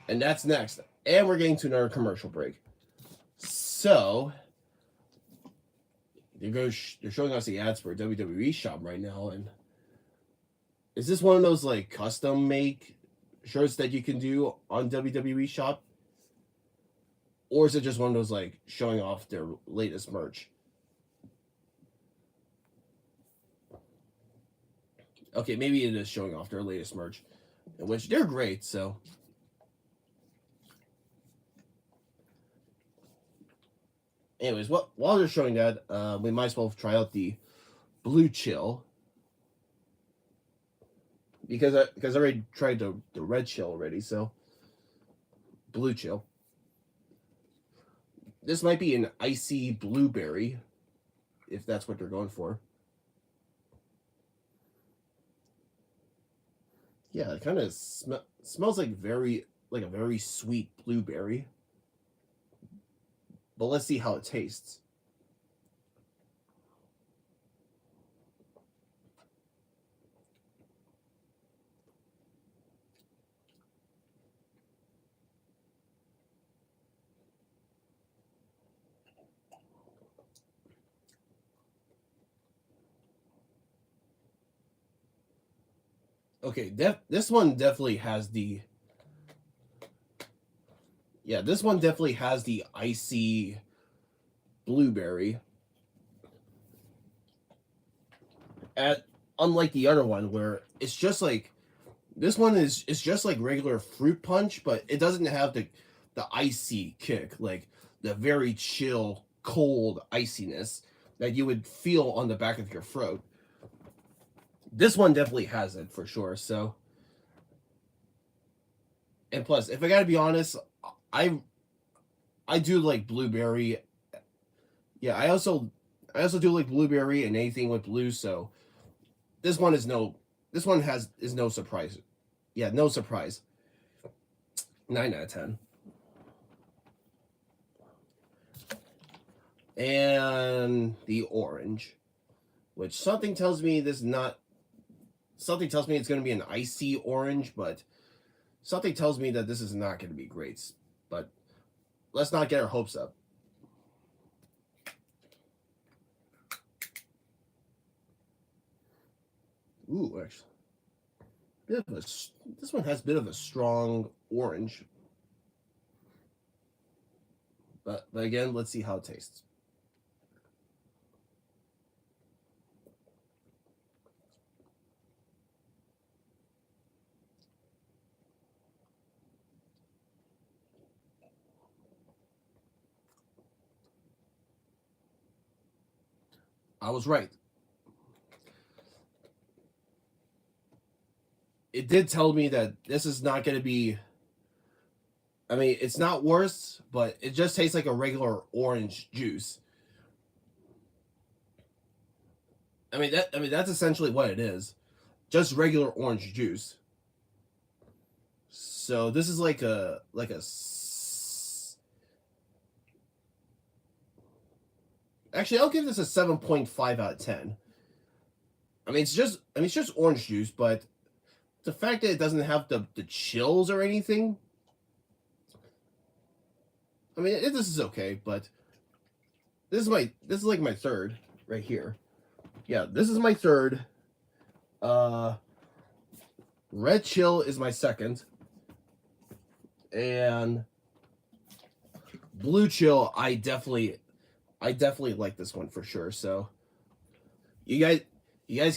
And that's next. And we're getting to another commercial break. So, they're showing us the ads for a WWE shop right now. And is this one of those, like, custom make shirts that you can do on WWE shop? Or is it just one of those, like, showing off their latest merch? Okay, maybe it is showing off their latest merch, which they're great, so. Anyways, while they're showing that, we might as well try out the Blue Chill. Because I already tried the Red Chill already, so. Blue Chill. This might be an icy blueberry, if that's what they're going for. Yeah, it kind of smells like a very sweet blueberry. But let's see how it tastes. Okay, this one definitely has the. Yeah, this one definitely has the icy blueberry. Unlike the other one, where it's just like. This one is just like regular fruit punch, but it doesn't have the icy kick, like the very chill, cold iciness that you would feel on the back of your throat. This one definitely has it for sure. So, and plus, if I gotta be honest, I do like blueberry. Yeah, I also do like blueberry and anything with blue. So, this one is no surprise. Yeah, no surprise. 9 out of 10. And the orange, which something tells me it's going to be an icy orange, but something tells me that this is not going to be great. But let's not get our hopes up. Ooh, actually, this one has a bit of a strong orange. But again, let's see how it tastes. I was right. It did tell me that this is not going to be. I mean, it's not worse, but it just tastes like a regular orange juice. I mean that's essentially what it is. Just regular orange juice. So this is like a actually, I'll give this a 7.5 out of 10. I mean it's just orange juice, but the fact that it doesn't have the chills or anything, I mean this is okay, but this is like my third right here. Yeah, this is my third. Red Chill is my second. And Blue Chill, I definitely like this one for sure. So you guys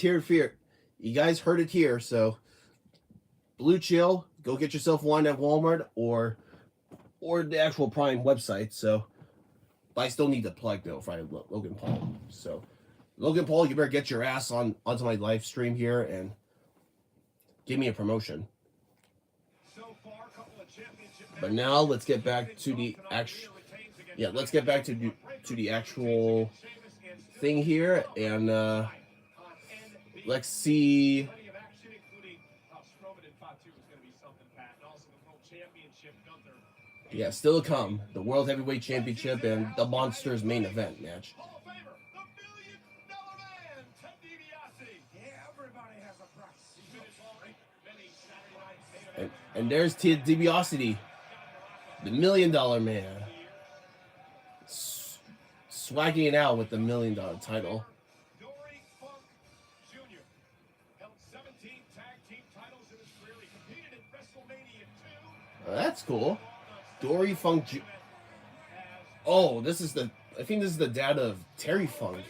heard it here. So Blue Chill, go get yourself one at Walmart or the actual Prime website. So, but I still need to plug though for Logan Paul. So Logan Paul, you better get your ass onto my live stream here and give me a promotion. But now let's get back to the actual. Yeah, let's get back to the actual thing here, and let's see. Yeah, still to come, the World Heavyweight Championship and the Monsters main event match. And there's Ted DiBiase, the $1 Million Man, swagging it out with the $1 Million title. That's cool. Dory Funk. Oh, I think this is the dad of Terry Funk.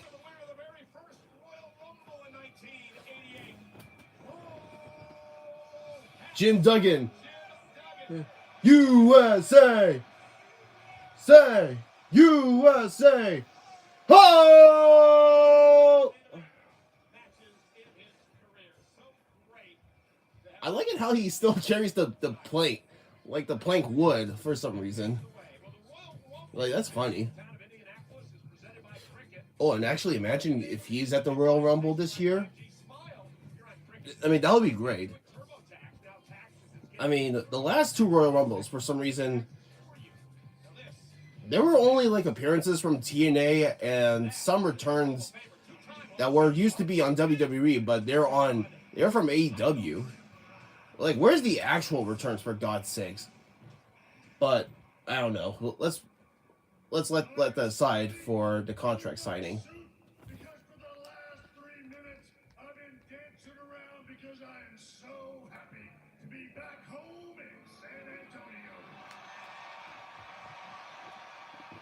Jim Duggan. USA! Say! USA! Ho! I like it how he still carries the plank, like the plank wood for some reason. Like, that's funny. Oh, and actually imagine if he's at the Royal Rumble this year. I mean, that would be great. I mean, the last two Royal Rumbles, for some reason, there were only like appearances from TNA and some returns that were used to be on WWE, but they're from AEW. Like, where's the actual returns, for God's sakes? But I don't know. Let's let that aside for the contract signing.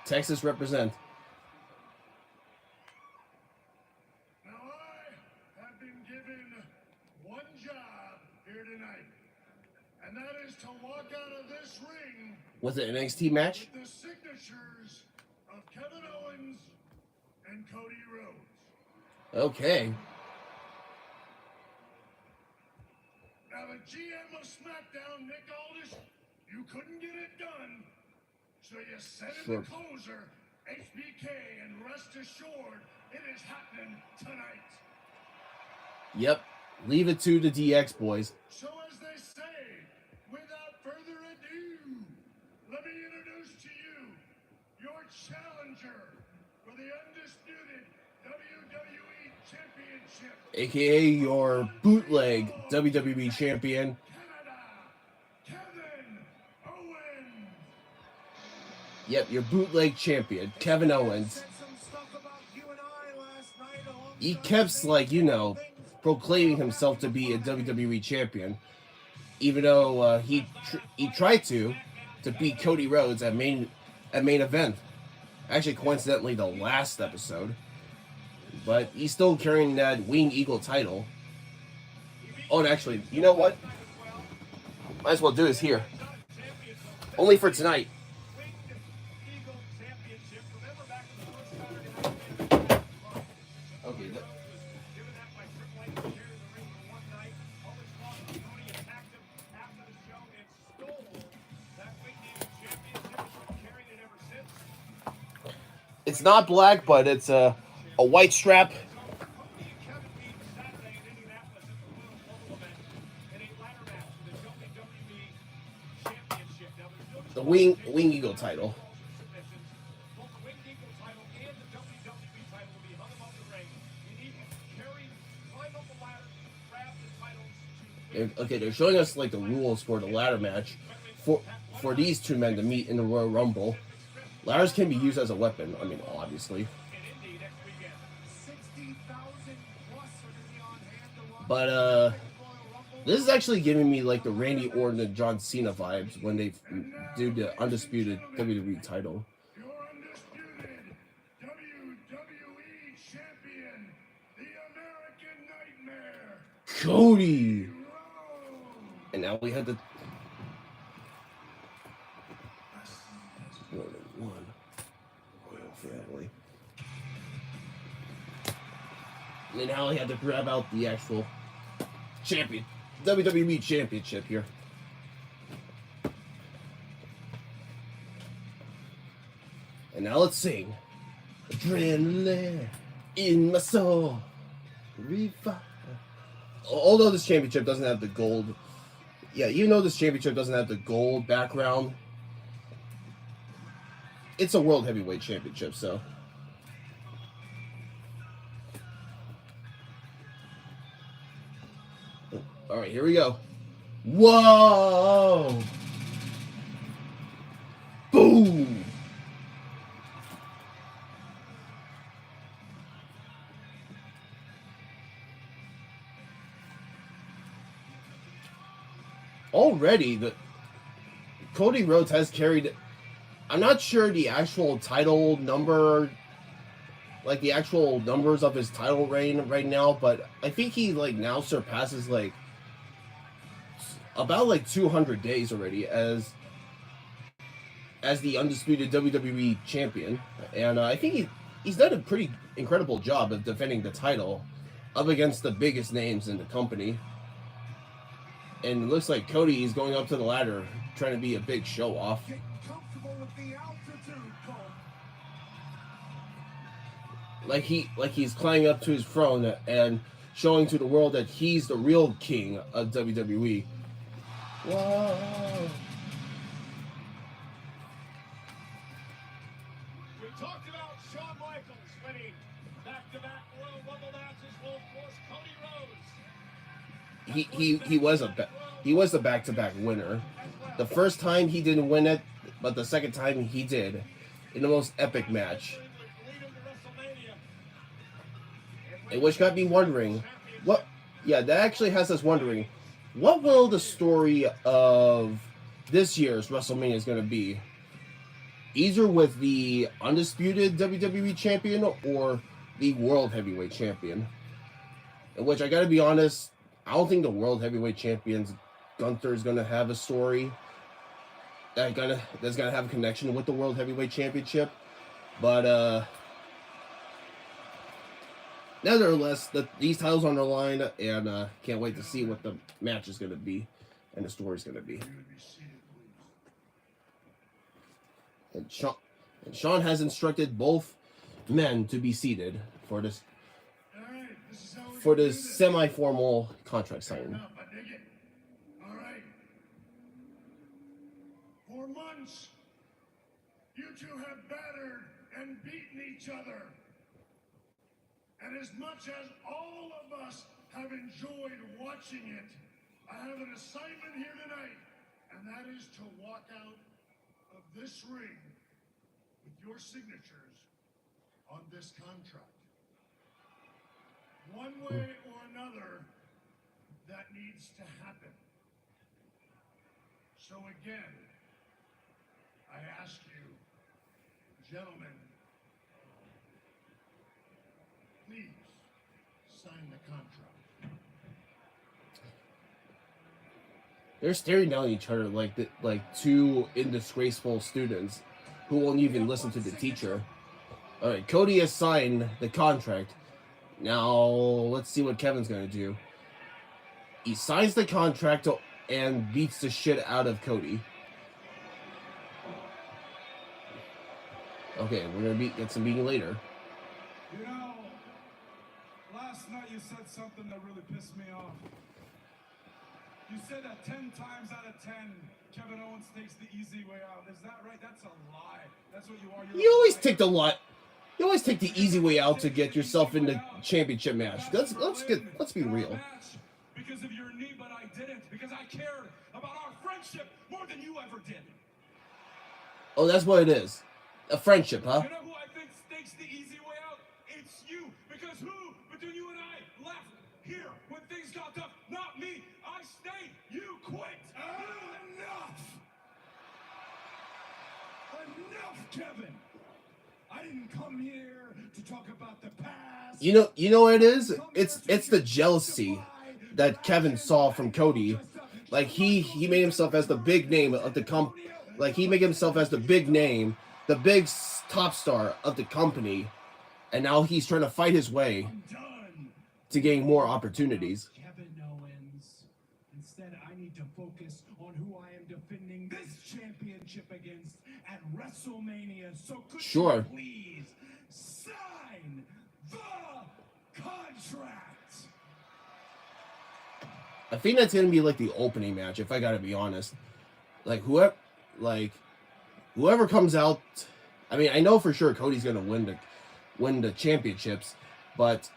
Texas represent. Now I have been given one job here tonight, and that is to walk out of this ring. Was it an NXT match? With the signatures of Kevin Owens and Cody Rhodes. Okay. Now the GM of SmackDown, Nick Aldis, you couldn't get it done. So you said in the closer, HBK, and rest assured, it is happening tonight. Yep. Leave it to the DX boys. So as they say, without further ado, let me introduce to you your challenger for the undisputed WWE Championship. AKA your bootleg WWE champion. Yep, your bootleg champion, Kevin Owens. He keeps, like, proclaiming himself to be a WWE champion, even though he tried to beat Cody Rhodes at main event. Actually, coincidentally, the last episode. But he's still carrying that Wing Eagle title. Oh, and actually, you know what? Might as well do this here. Only for tonight. It's not black, but it's a white strap. Cody and Kevin meet Saturday in Indianapolis at the Royal Rumble event in a ladder match for the WWE Championship. Now, there's no The disqualification Wing Eagle title. falls or submissions. Both the Wing Eagle title and the WWE title will be hung above the ring. You need to climb up the ladder, grab the titles to win. Okay, they're showing us like the rules for the ladder match for these two men to meet in the Royal Rumble. Ladders can be used as a weapon. I mean, obviously. In Indy next weekend. 60,000 plus are going to be on hand to watch But the Royal Rumble. this is actually giving me like the Randy Orton and John Cena vibes when they do the undisputed WWE title. Your undisputed WWE champion, the American Nightmare, Cody. Rose. And now we had the more than one royal family. And now we had to grab out the actual WWE Championship here. And now let's sing. Adrenaline in my soul. Revive. Although this championship doesn't have the gold. Yeah, even though this championship doesn't have the gold background, it's a World Heavyweight Championship, so. Alright, here we go. Whoa! Boom! Already, the Cody Rhodes has carried. I'm not sure the actual title number, like the actual numbers of his title reign right now, but I think he like now surpasses like about like 200 days already as the undisputed WWE champion, and I think he's done a pretty incredible job of defending the title up against the biggest names in the company. And it looks like Cody is going up to the ladder, trying to be a big show off. Get comfortable with the altitude, Cole. Like he's climbing up to his throne and showing to the world that he's the real king of WWE. Whoa! We talked about Shawn Michaels winning back-to-back Royal Rumble matches. Well, of course, Cody Rhodes. He was a back-to-back winner. The first time he didn't win it, but the second time he did, in the most epic match. And which got me wondering, what? Yeah, that actually has us wondering, what will the story of this year's WrestleMania is going to be? Either with the undisputed WWE champion or the World Heavyweight champion. In which I got to be honest, I don't think the World Heavyweight champion's Gunther is going to have a story that's going to have a connection with the World Heavyweight Championship. But nevertheless, these titles on the line, and can't wait to see what the match is going to be and the story is going to be. And Sean has instructed both men to be seated for this semi-formal contract signing. I dig it. All right. For months, you two have battered and beaten each other. And as much as all of us have enjoyed watching it, I have an assignment here tonight, and that is to walk out of this ring with your signatures on this contract. One way or another, that needs to happen. So again, I ask you, gentlemen, please sign the contract. They're staring down at each other like two indisgraceful students who won't even listen to the teacher. All right, Cody has signed the contract. Now, let's see what Kevin's going to do. He signs the contract and beats the shit out of Cody. Okay, we're gonna get some meeting later. You know, last night you said something that really pissed me off. You said that 10 times out of 10, Kevin Owens takes the easy way out. Is that right? That's a lie. That's what you are. You're You a always liar. take the lot. You always take the easy way out to get yourself in the championship match. Let's be real. Because of your knee, but I didn't. Because I cared about our friendship more than you ever did. Oh, that's what it is. A friendship, huh? You know who I think takes the easy way out? It's you. Because who between you and I left here when things got tough? Not me. I stayed. You quit. Enough. Enough, Kevin. I didn't come here to talk about the past. You know what it is? It's the jealousy that Kevin saw from Cody. Like he made himself as the big name of the like he made himself as the big name, the big top star of the company, and now he's trying to fight his way to gain more opportunities. Kevin Owens. Instead, I need to focus on who I am defending this championship against at WrestleMania. So could Sure. you please sign the contract? I think that's gonna be like the opening match, if I gotta be honest. Whoever comes out. I mean, I know for sure Cody's gonna win the championships, but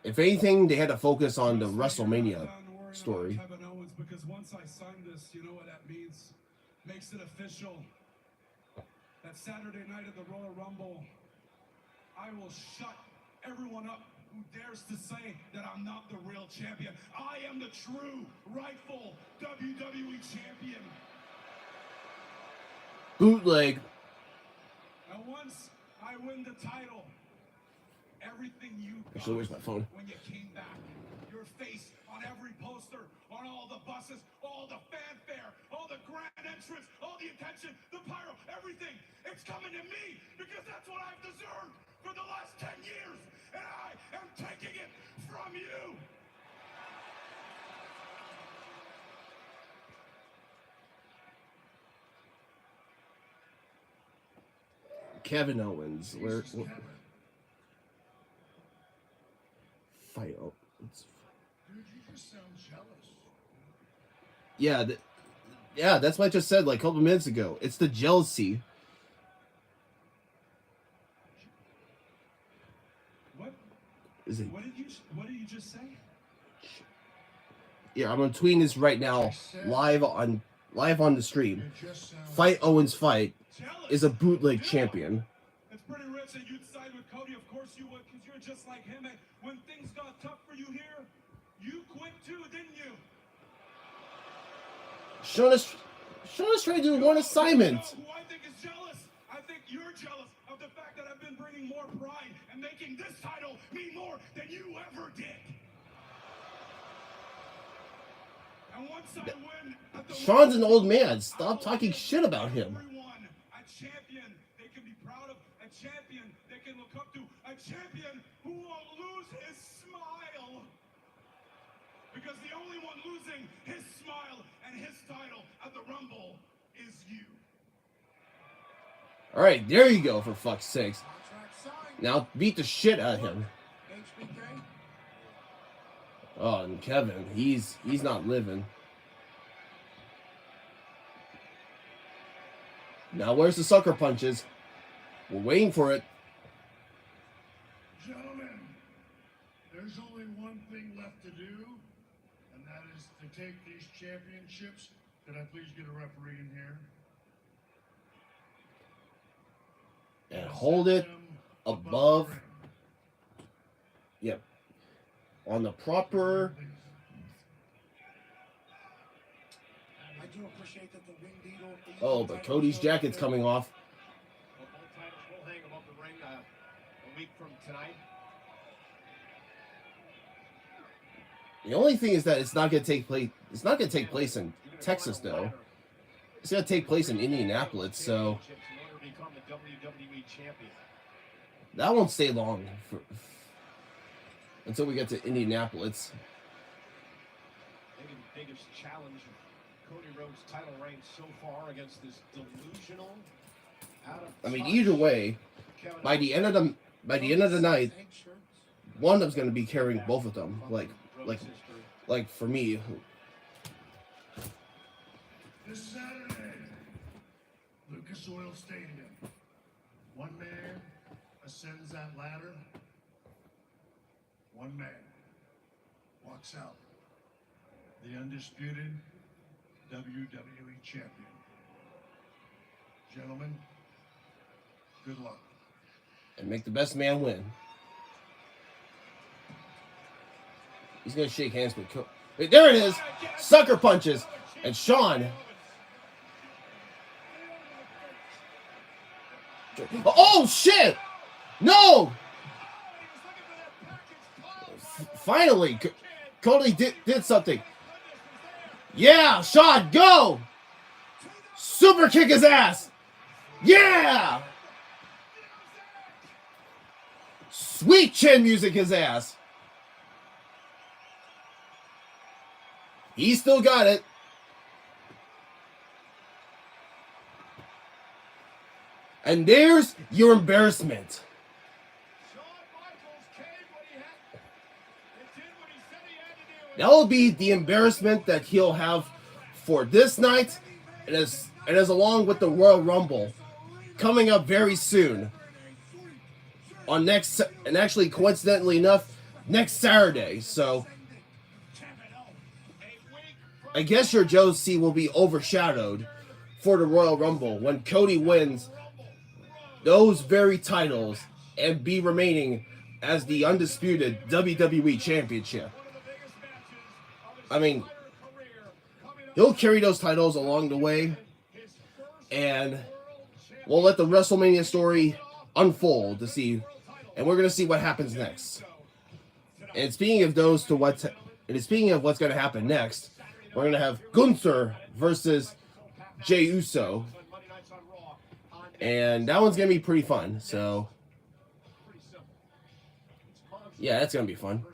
if anything, they had to focus on the WrestleMania story. Kevin Owens, because once I sign this, you know what that means? Makes it official. That Saturday night at the Royal Rumble, I will shut everyone up who dares to say that I'm not the real champion. I am the true, rightful WWE champion. Bootleg. And once I win the title, everything you got Actually, where's my phone? when you came back, your face on every poster, on all the buses, all the fanfare, all the grand entrance, all the attention, the pyro, everything, it's coming to me because that's what I've deserved for the last 10 years, and I am taking it from you. Kevin Owens. Where fight? Oh, Dude, you just sound jealous. yeah, that's what I just said like a couple minutes ago. It's the jealousy. What? Is it? What did you just say? Yeah, I'm gonna tweet this right now, live on the stream. It just sounds Fight Owens fight jealous. is a bootleg champion. It's pretty rich that you'd side with Cody. Of course you would, because you're just like him. And when things got tough for you here, you quit too, didn't you? Shauna's trying to do one assignment. You know who I think is jealous? I think you're jealous of the fact that I've been bringing more pride and making this title mean more than you ever did. And once I win at the Sean's an old man. Stop talking shit about him. everyone a champion they can be proud of, a champion they can look up to, a champion who won't lose his smile. Because the only one losing his smile and his title at the Rumble is you. All right, there you go. For fuck's sakes. Now beat the shit out of him. Oh, and Kevin, he's not living. Now where's the sucker punches? We're waiting for it. Gentlemen, there's only one thing left to do, and that is to take these championships. Could I please get a referee in here? And hold it above. Yep. On the proper. I do appreciate that the ring needle. Oh, but Cody's jacket's coming off. Well, both titles will hang above the ring a week from tonight. The only thing is that it's not going to take place. It's not going to take place in Texas, though. It's going to take place in Indianapolis, so In order to become the WWE champion. that won't stay long until we get to Indianapolis. Maybe the biggest challenge of Cody Rhodes' title reign so far against this delusional I mean, either way, by the end of the night, one of them's going to be carrying both of them. Like for me. This Saturday, Lucas Oil Stadium. One man ascends that ladder. One man walks out. The undisputed WWE champion. Gentlemen, good luck. And make the best man win. He's going to shake hands with Wait, there it is. Sucker punches. And Sean. Oh, shit. No. Finally, Cody did something. Yeah, Sean, go. Super kick his ass. Yeah. Sweet chin music his ass. He still got it. And there's your embarrassment. That will be the embarrassment that he'll have for this night, and as along with the Royal Rumble coming up very soon. And actually, coincidentally enough, next Saturday. So I guess your Joe C will be overshadowed for the Royal Rumble when Cody wins those very titles and be remaining as the undisputed WWE Championship. I mean, he'll carry those titles along the way, and we'll let the WrestleMania story unfold to see, and we're gonna see what happens next. And speaking of what's going to happen next, we're gonna have Gunther versus Jey Uso, and that one's gonna be pretty fun. So, yeah, that's gonna be fun.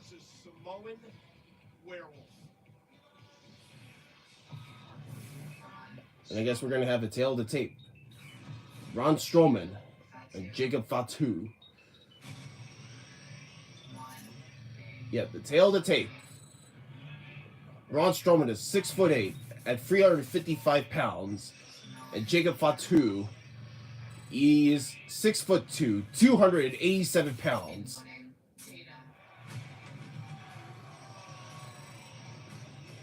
And I guess we're gonna have a tail of the tape. Braun Strowman and Jacob Fatu. Yeah, the tail of the tape. Braun Strowman is 6'8" at 355 pounds, and Jacob Fatu is 6'2", 287 pounds.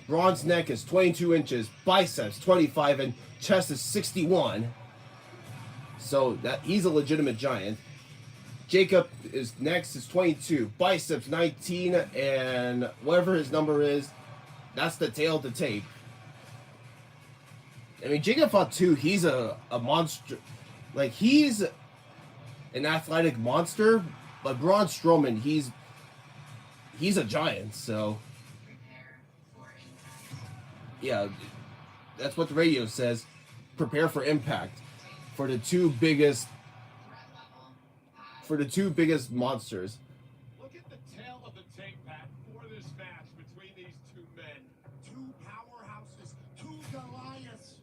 Braun's neck is 22 inches, biceps 25, and chest is 61. So that he's a legitimate giant. Jacob is next is 22, biceps 19, and whatever his number is, that's the tail of the tape. I mean, Jacob Fatu, he's a monster. Like, he's an athletic monster, but Braun Strowman, he's a giant, so yeah, that's what the radio says. Prepare for impact for the two biggest monsters. Look at the tail of the tape, Pat, for this match between these two men. Two powerhouses, two Goliaths.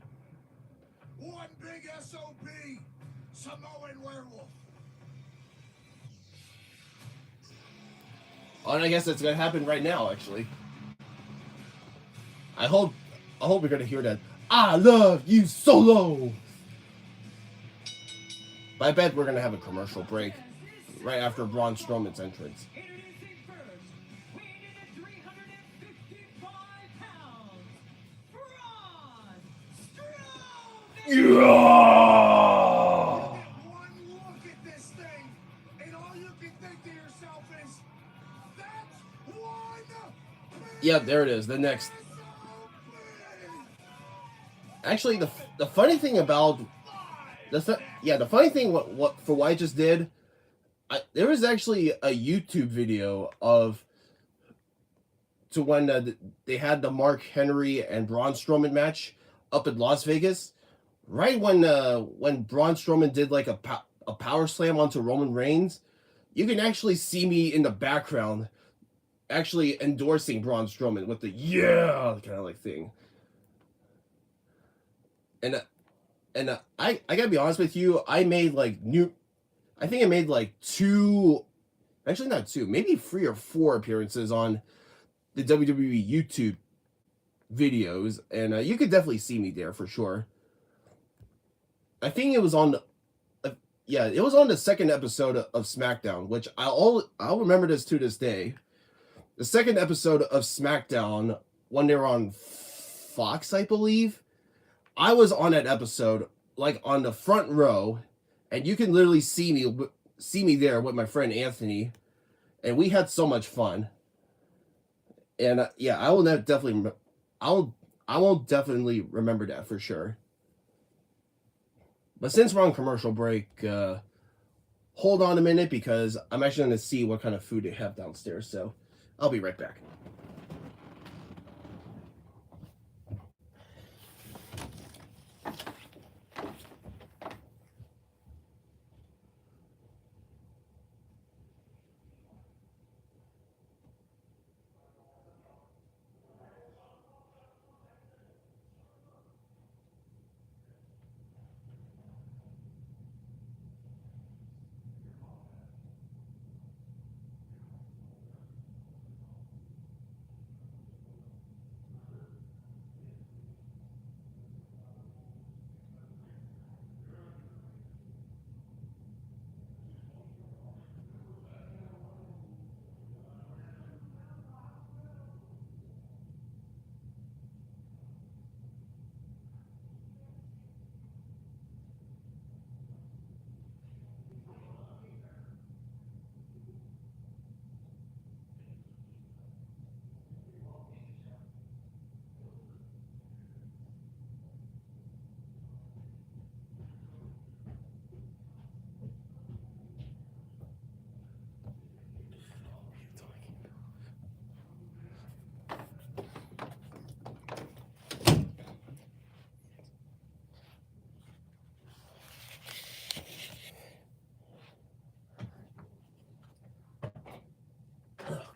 One big SOB, Samoan werewolf. Oh, and I guess it's gonna happen right now, actually. I hope we're gonna hear that. I love you, Solo. But I bet we're gonna have a commercial break right after Braun Strowman's entrance. Introducing first, weighing in at 355 pounds, Braun Strowman! Yeah! One look at this thing, and all you can think to yourself is, that's one Yep, there it is. The next. Actually, the funny thing about the funny thing what I just did, there was actually a YouTube video of when they had the Mark Henry and Braun Strowman match up in Las Vegas, right when Braun Strowman did like a power slam onto Roman Reigns. You can actually see me in the background actually endorsing Braun Strowman with the yeah kind of like thing. And and I gotta be honest with you, I made like I think I made like two, actually not two, maybe 3 or 4 appearances on the WWE YouTube videos, and you could definitely see me there for sure. I think it was on yeah, it was on the second episode of SmackDown, which I'll remember this to this day. The second episode of SmackDown, when they were on Fox, I believe, I was on that episode, like on the front row, and you can literally see me there with my friend Anthony, and we had so much fun. And yeah, I will definitely, I will definitely remember that for sure. But since we're on commercial break, hold on a minute because I'm actually going to see what kind of food they have downstairs. So I'll be right back.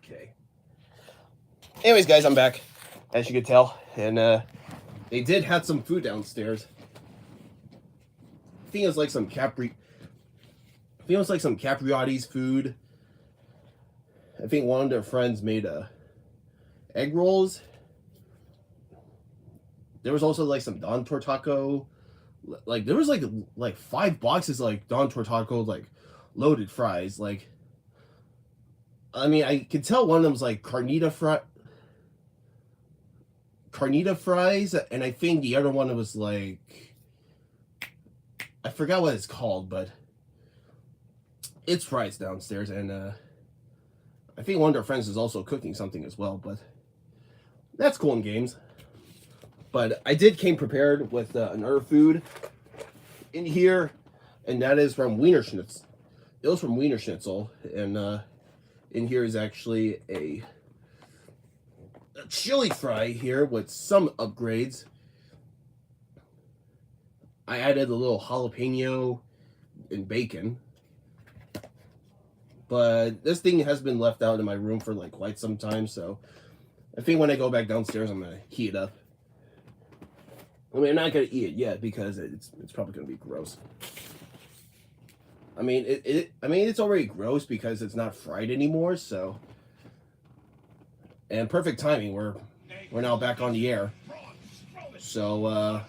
Okay. Anyways, guys, I'm back, as you could tell, and they did have some food downstairs. I think it was like some Capriati's food. I think one of their friends made egg rolls. There was also like some Don Tortaco. Like there was like 5 boxes like Don Tortaco like loaded fries. Like, I mean, I could tell one of them was like carnita fries, and I think the other one was like, I forgot what it's called, but it's fries downstairs, and I think one of their friends is also cooking something as well, but that's cool in games. But I came prepared with another food in here, and that is from Wiener Schnitzel. It was from Wiener Schnitzel, and in here is actually a chili fry here with some upgrades. I added a little jalapeno and bacon. But this thing has been left out in my room for like quite some time, so I think when I go back downstairs, I'm gonna heat it up. I mean, I'm not gonna eat it yet because it's probably gonna be gross. I mean, it's already gross because it's not fried anymore. So, and perfect timing. We're now back on the air. So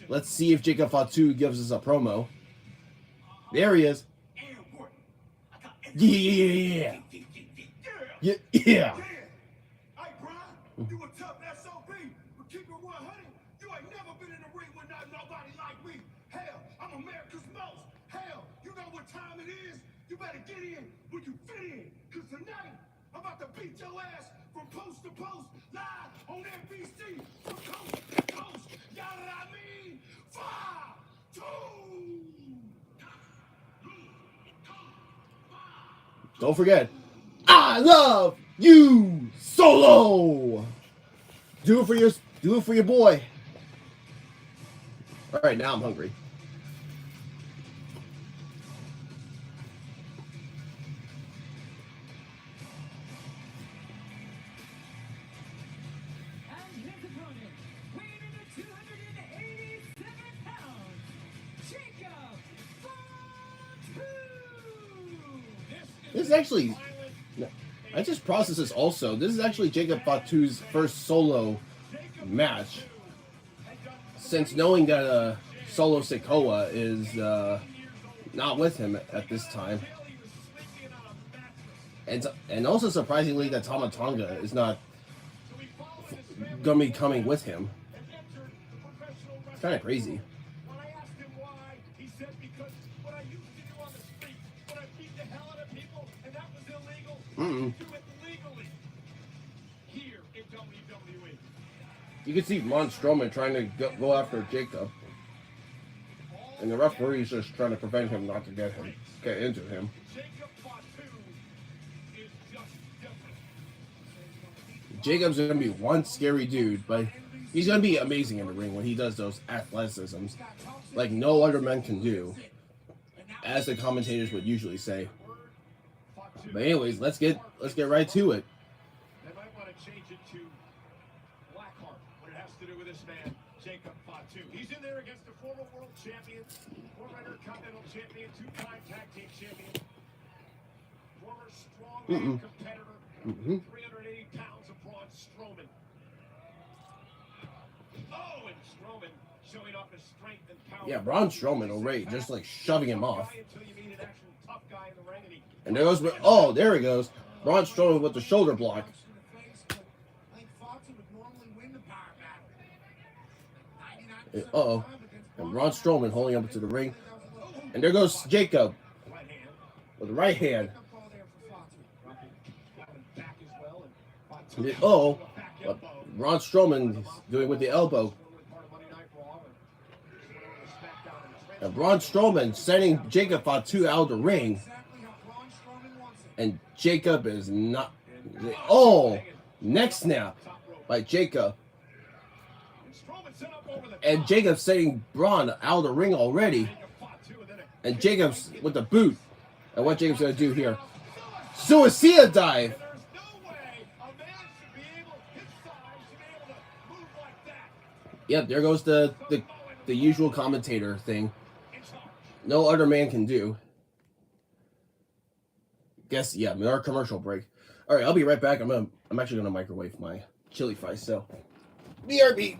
let's see if Jacob Fatu gives us a promo. There he is. Yeah. Yeah. Yeah. Hey, Brian, you a tough SOB, but keep it 100. You ain't never been in the ring with nobody like me. Hell, I'm America's most. Hell, you know what time it is? You better get in when you fit in. Cause tonight, I'm about to beat your ass from post to post, live on NBC, from coast to coast. Y'all know what I mean? 5, 2. Don't forget, I love you, Solo. Do it for your boy. All right, now I'm hungry. And his opponent, weighing in at 287 This is actually, I just processed this also. This is actually Jacob Fatu's first solo match since knowing that Solo Sikoa is not with him at this time. And also surprisingly that Tama Tonga is not going to be coming with him. It's kind of crazy. When I asked him why, he said because what I used to do on the street, when I beat the hell out of people, and that was illegal, do it legally here in WWE. You can see Braun Strowman trying to go after Jacob, and the referee is just trying to prevent him not to get into him. Jacob Fatu is just different. Jacob's gonna be one scary dude, but he's gonna be amazing in the ring when he does those athleticisms like no other man can do, as the commentators would usually say. But anyways, let's get right to it. They might want to change it to Blackheart when it has to do with this man, Jacob Fatu. He's in there against the former world champion, former Intercontinental champion, two-time tag team champion, former strongman competitor, 380 pounds of Braun Strowman. Oh, and Strowman showing off his strength and power. Yeah, Braun Strowman already just like shoving him off. Until you meet an actual tough guy in the ring, and he And there goes, oh, there he goes. Braun Strowman with the shoulder block. Uh-oh. And Braun Strowman holding up to the ring. And there goes Jacob with the right hand. Uh-oh. But Braun Strowman doing with the elbow. And Braun Strowman sending Jacob Fatu out of the ring. And Jacob is not... Oh! Neck snap by Jacob. And Jacob's sending Braun out of the ring already. And Jacob's with the boot. And what Jacob's going to do here? Suicide dive! Yep, there goes the usual commentator thing. No other man can do. Guess, yeah, our commercial break. All right, I'll be right back. I'm actually gonna microwave my chili fries. So, BRB.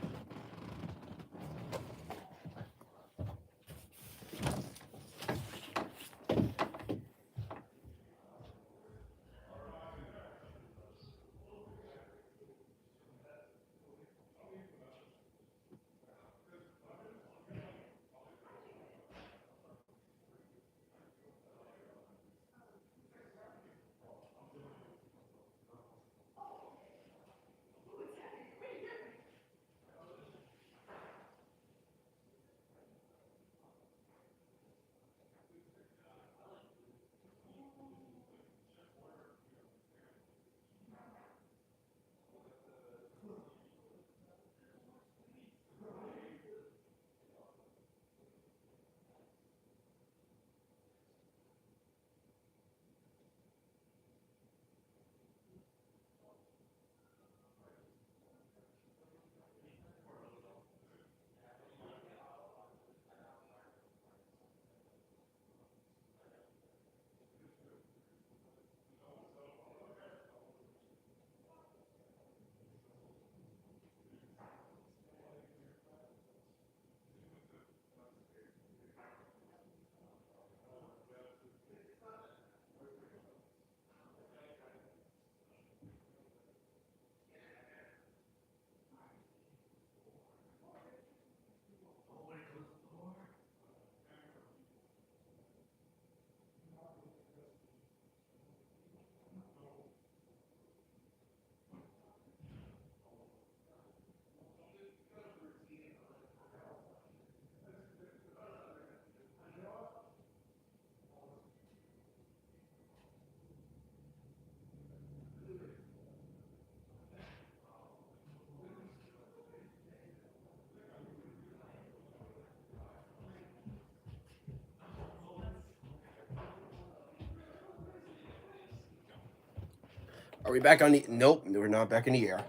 Are we back on the... Nope, we're not back in the air.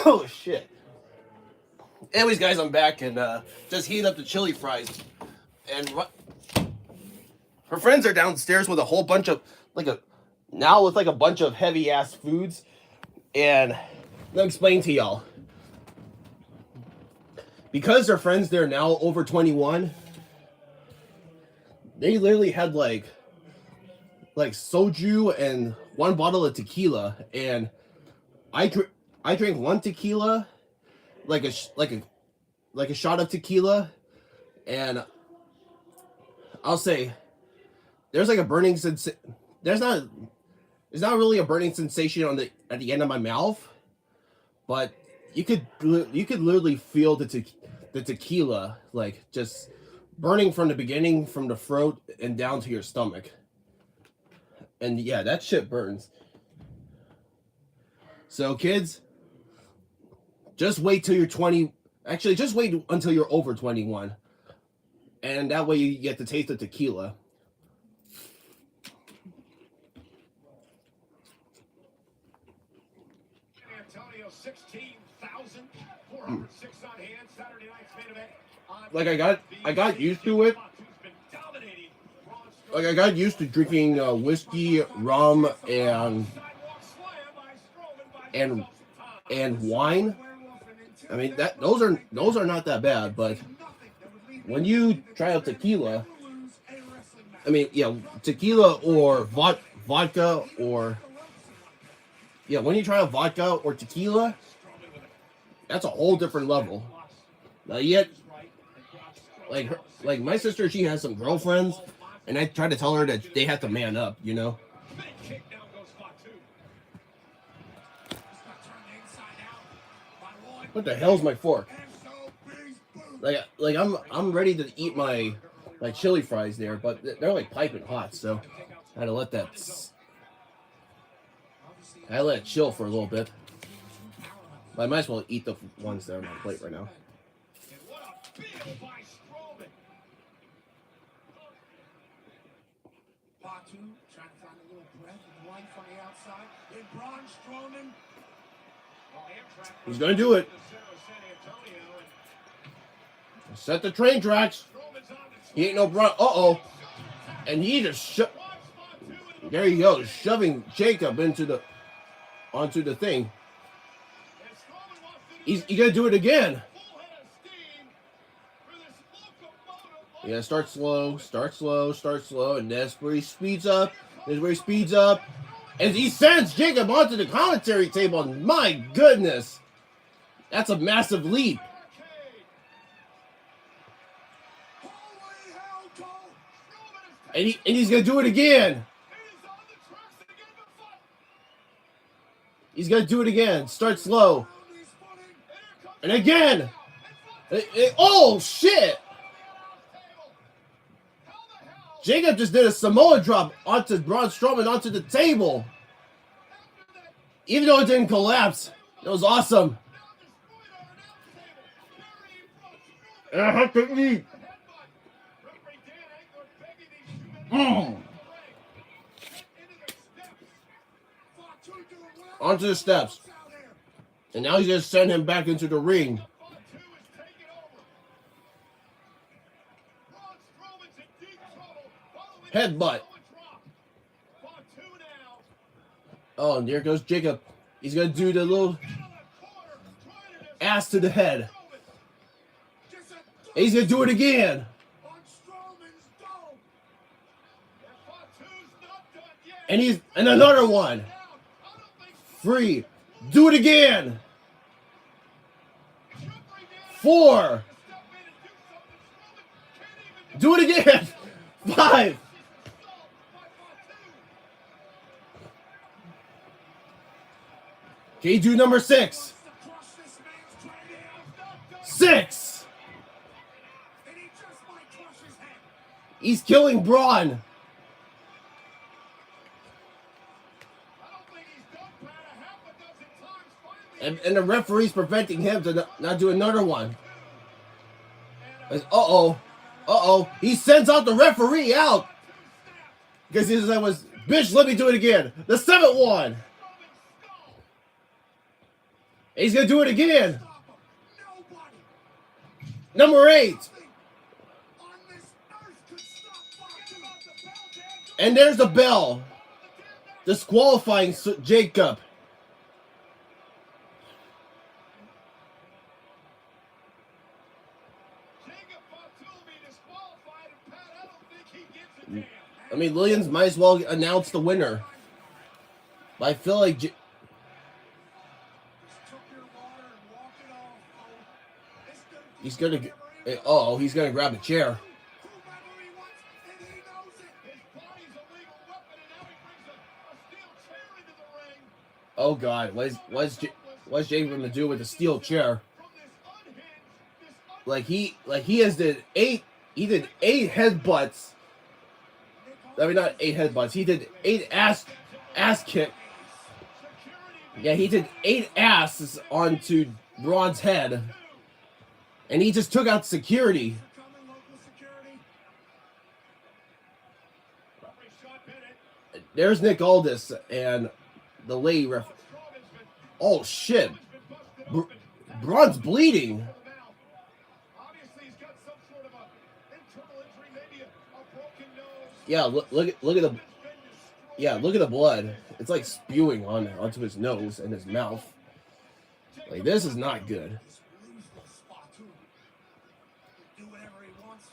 Oh, shit. Anyways, guys, I'm back and just heating up the chili fries. And her friends are downstairs with a whole bunch of now with like a bunch of heavy ass foods, and let me explain to y'all. Because their friends they're now over 21, they literally had like soju and one bottle of tequila, and I drank one tequila, like a shot of tequila, and I'll say there's like a burning sensation. It's not really a burning sensation at the end of my mouth, but you could literally feel the tequila like just burning from the beginning, from the throat and down to your stomach. And yeah, that shit burns. So kids, just wait till you're 20. Actually, just wait until you're over 21. And that way you get to taste the tequila. Antonio, 16,406 on hand. Saturday night's main event. Like I got used to it. Like I got used to drinking whiskey, rum, and wine. I mean those are not that bad, but when you try out tequila, I mean tequila or vodka or when you try out vodka or tequila, that's a whole different level. Now yet, like my sister, she has some girlfriends. And I try to tell her that they have to man up, you know? What the hell's my fork? Like I'm ready to eat my chili fries there, but they're like piping hot, so I had to let that it chill for a little bit. But I might as well eat the ones that are on my plate right now. Trying to find a little breath and life on the outside. And Braun Strowman. He's gonna do it. Set the train tracks. He ain't no Braun. And he just there you go, shoving Jacob onto the thing. He's gonna do it again. Yeah, start slow, and that's where he speeds up. And he sends Jacob onto the commentary table. My goodness. That's a massive leap. And he's going to do it again. He's going to do it again. Start slow. And again. Oh, shit. Jacob just did a Samoa drop onto Braun Strowman onto the table. Even though it didn't collapse. It was awesome. And I have to eat. Onto the steps. And now he's going to send him back into the ring. Headbutt. Oh, and there goes Jacob. He's going to do the little ass to the head. And he's going to do it again. And another one. 3. Do it again. 4. Do it again. 5. Okay, do number 6. 6. He's killing Braun. And the referee's preventing him to not do another one. He sends out the referee out. Because he said, bitch, let me do it again. The 7th one. He's going to do it again. Number 8. And there's the bell. Disqualifying Jacob. Jacob Fatu will be disqualified, and Pat, I don't think he gives a damn. I mean, Williams might as well announce the winner. But I feel like Just took your water and walked it off, Cole. This dude can he's do gonna. whatever he wants. Oh, he's gonna grab the chair. Whoever he wants, and he knows it. His body's a legal weapon, and now he brings a steel chair into the ring. Oh God, what's Jacob gonna do with the steel chair? From this unhinged, Like he has did eight. He did 8 headbutts. I mean, not 8 headbutts. He did 8 ass kick. Yeah, he did 8 asses onto Braun's head, and he just took out security. Coming, local security. referee Sean Bennett. There's Nick Aldis and the lady ref. Strowman's been Oh shit! busted Br- open. Braun's bleeding. The mouth. Obviously, he's got some sort of a internal injury, maybe a broken nose. Yeah, look at the. It's been destroyed. Yeah, look at the blood. It's like spewing onto his nose and his mouth. Like, this is not good. This losing spot too. Do whatever he wants.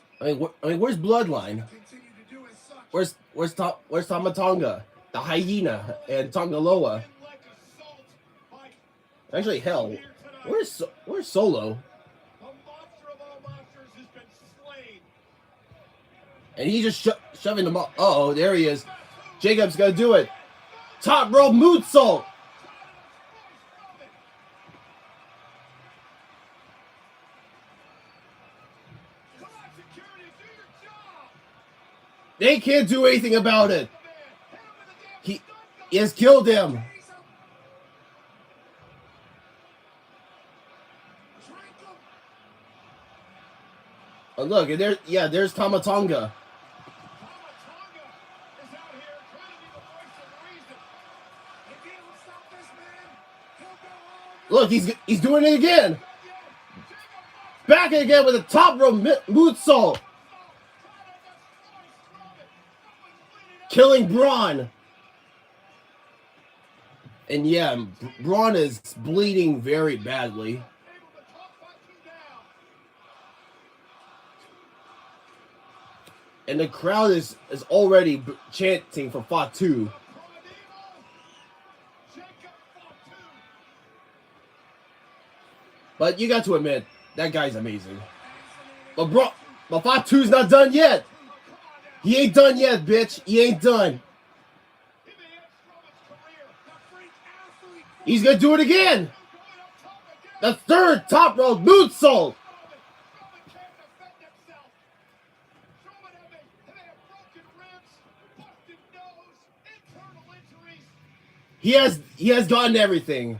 I mean, where's Bloodline? Continue to do as such. Where's Tamatonga, the hyena, and Tongaloa? Like assault by Actually, hell, here tonight. where's Solo? The monster of all monsters has been slain. And he just shoving him up. Oh, there he is. Jacob's gonna do it. Top rope moonsault. Come on, security, do your job. They can't do anything about it. Man, hit him with a damn He, stun gun. he has killed him. Raise him. Drink him. Oh, look, and there's Tamatonga. Tamatonga is out here trying to be the voice of reason. If he don't stop this man, he'll go home. Look, he's doing it again. Again, Jacob Fatu Back again with a top rope moonsault, trying to destroy Strowman. Someone's bleeding out. killing Braun. And yeah, Braun is bleeding very badly. Able to talk Fatu down. And the crowd is already chanting for Fatu. From Jacob Fatu. But you got to admit, that guy's amazing. But Fatu's not done yet. He ain't done yet, bitch. He ain't done. He may end Strowman's career. The freak athlete. He's gonna do it again. Going up top again. The third top rope moonsault. Strowman can't defend himself. Strowman have broken ribs, busted nose, internal injuries. He has gotten everything,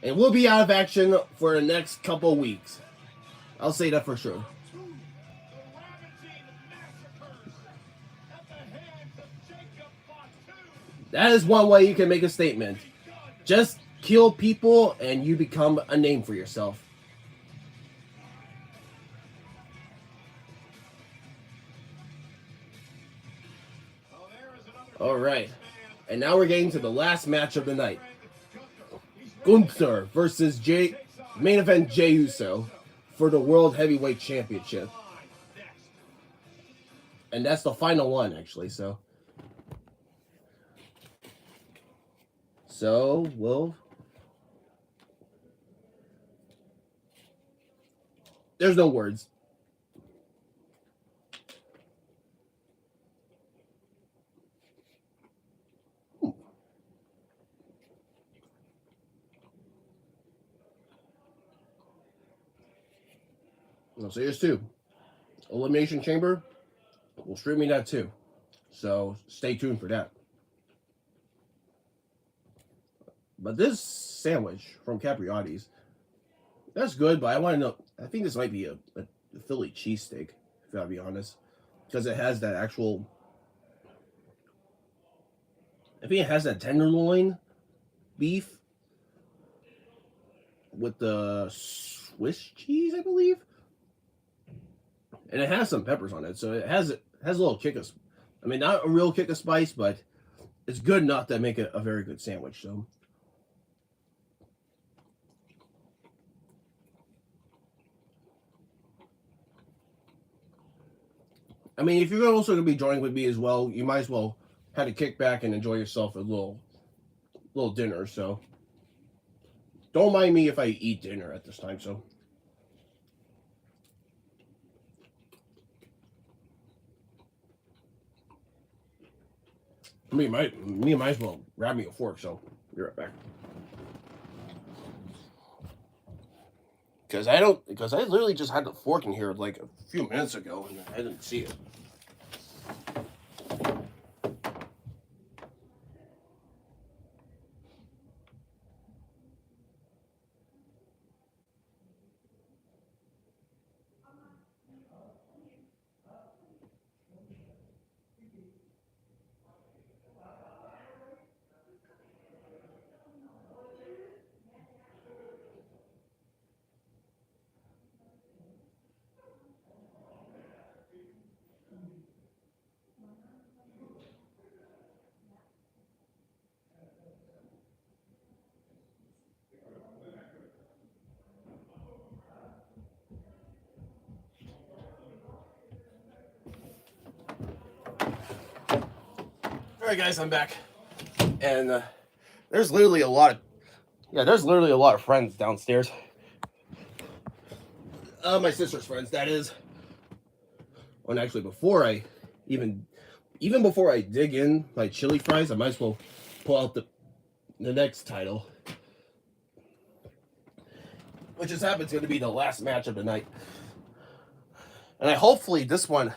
and will be out of action for the next couple weeks. I'll say that for sure. The ravaging massacres at the hands of Jacob Fatu. That is one way you can make a statement. Done. Just kill people, and you become a name for yourself. Oh, there is another All right, man. and now we're getting to the last match of the night. He's Gunther versus main event Jey Uso for the World Heavyweight Championship. line next. And that's the final one, actually, so we'll... There's no words. So here's 2. Elimination Chamber. We'll streaming that too. So stay tuned for that. But this sandwich from Capriotti's, that's good, but I want to know, I think this might be a Philly cheesesteak, if I'll be honest. Because it has that actual, I think it has that tenderloin beef with the Swiss cheese, I believe. And it has some peppers on it, so it has a little kick of I mean, not a real kick of spice, but it's good enough to make it a very good sandwich. So. I mean, if you're also going to be joining with me as well, you might as well have to kick back and enjoy yourself a little dinner. So don't mind me if I eat dinner at this time. So me might as well grab me a fork. So be right back. Because I literally just had the fork in here like a few minutes ago and I didn't see it. All right, guys, I'm back, and there's literally a lot of friends downstairs. My sister's friends, that is. And actually, before I even before I dig in my chili fries, I might as well pull out the next title, which just happens going to be the last match of the night. And hopefully this one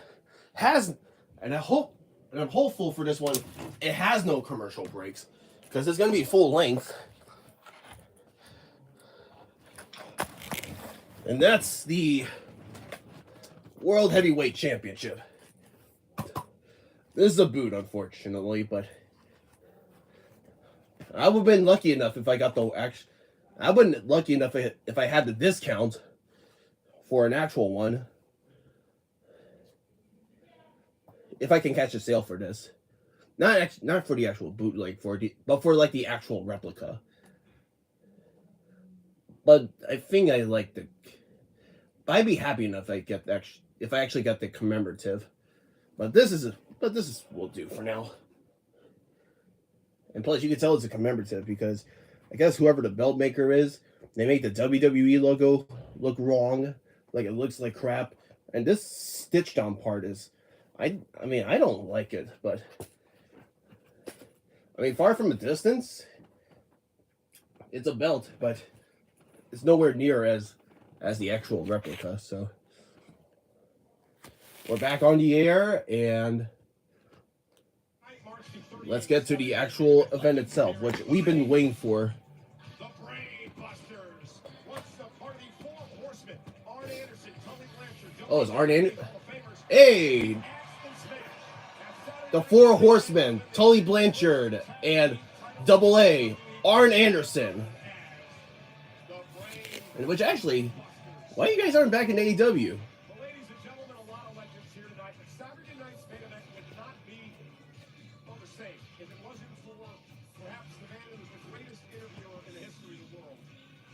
has, and I'm hopeful for this one, it has no commercial breaks, because it's going to be full length. And that's the World Heavyweight Championship. This is a boot, unfortunately, but I would have been lucky enough if I got the I wouldn't been lucky enough if I had the discount for an actual one. If I can catch a sale for this, not for the actual bootleg, but for like the actual replica. But I think I like the. I'd be happy enough if I actually got the commemorative. But this will do for now. And plus, you can tell it's a commemorative because I guess whoever the belt maker is, they make the WWE logo look wrong, like it looks like crap. And this stitched on part is, I mean, I don't like it, but I mean, far from a distance, it's a belt, but it's nowhere near as the actual replica. So we're back on the air, and let's get to the actual event itself, which we've been waiting for. The Brain Busters. What's the party? 4 horsemen. Arn Anderson, Tully Blanchard. Oh, it's Arn Anderson. Hey! The 4 horsemen, Tully Blanchard and Double A, Arn Anderson. And which actually, why you guys aren't back in AEW? Well, ladies and gentlemen, a lot of legends here tonight, but Saturday night's main event would not be the same if it wasn't for perhaps the man who was the greatest interviewer in the history of the world,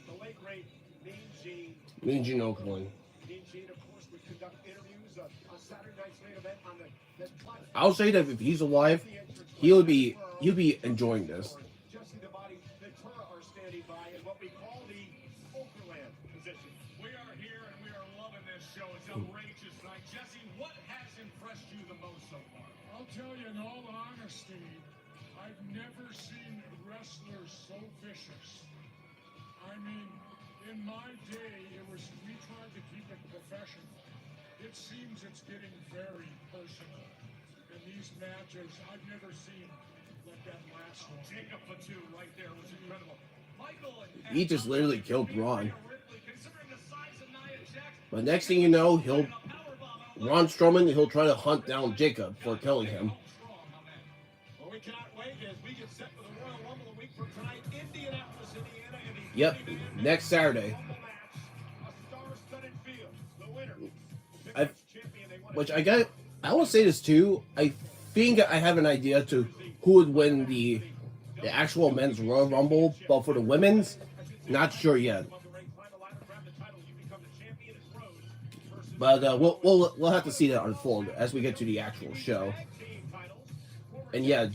the late great Mean Gene. Mean Gene Okerlund. Mean Gene, of course, would conduct interviews on Saturday night's main event on the platform. I'll say that if he's alive, he'll be enjoying this. Jesse the Body Ventura are standing by in what we call the Okerland position. We are here and we are loving this show. It's outrageous tonight. Jesse, what has impressed you the most so far? I'll tell you in all honesty, I've never seen wrestlers so vicious. I mean, in my day, we tried to keep it professional. It seems it's getting very personal. In these matches, I've never seen like that last one. Jacob Fatu right there was incredible. He just literally killed Braun. But next thing you know, Braun Strowman, he'll try to hunt down Jacob for killing him. Well, we cannot wait as we get set for the Royal Rumble a week from tonight, Indianapolis, Indiana. Yep, next Saturday. A star-studded field. The winner. I will say this too. I think I have an idea to who would win the actual men's Royal Rumble, but for the women's, not sure yet. But we'll have to see that unfold as we get to the actual show. And yeah,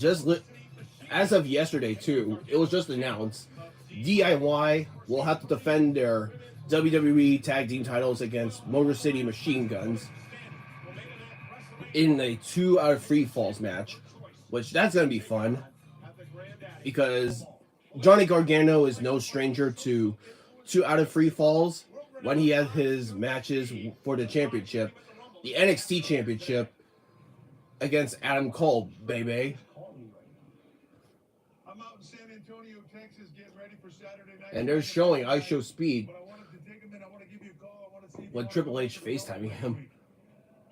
as of yesterday too, it was just announced DIY will have to defend their WWE Tag Team titles against Motor City Machine Guns in a 2 out of 3 falls match, which that's gonna be fun because Johnny Gargano is no stranger to 2 out of 3 falls when he had his matches for the championship, the NXT championship against Adam Cole, baby. I'm out in San Antonio, Texas, getting ready for Saturday night. And they're showing I Show Speed But I wanted to take him in. I want to give you a call. I want to see if with you Triple wanna H go to the FaceTiming Rumble him. this week.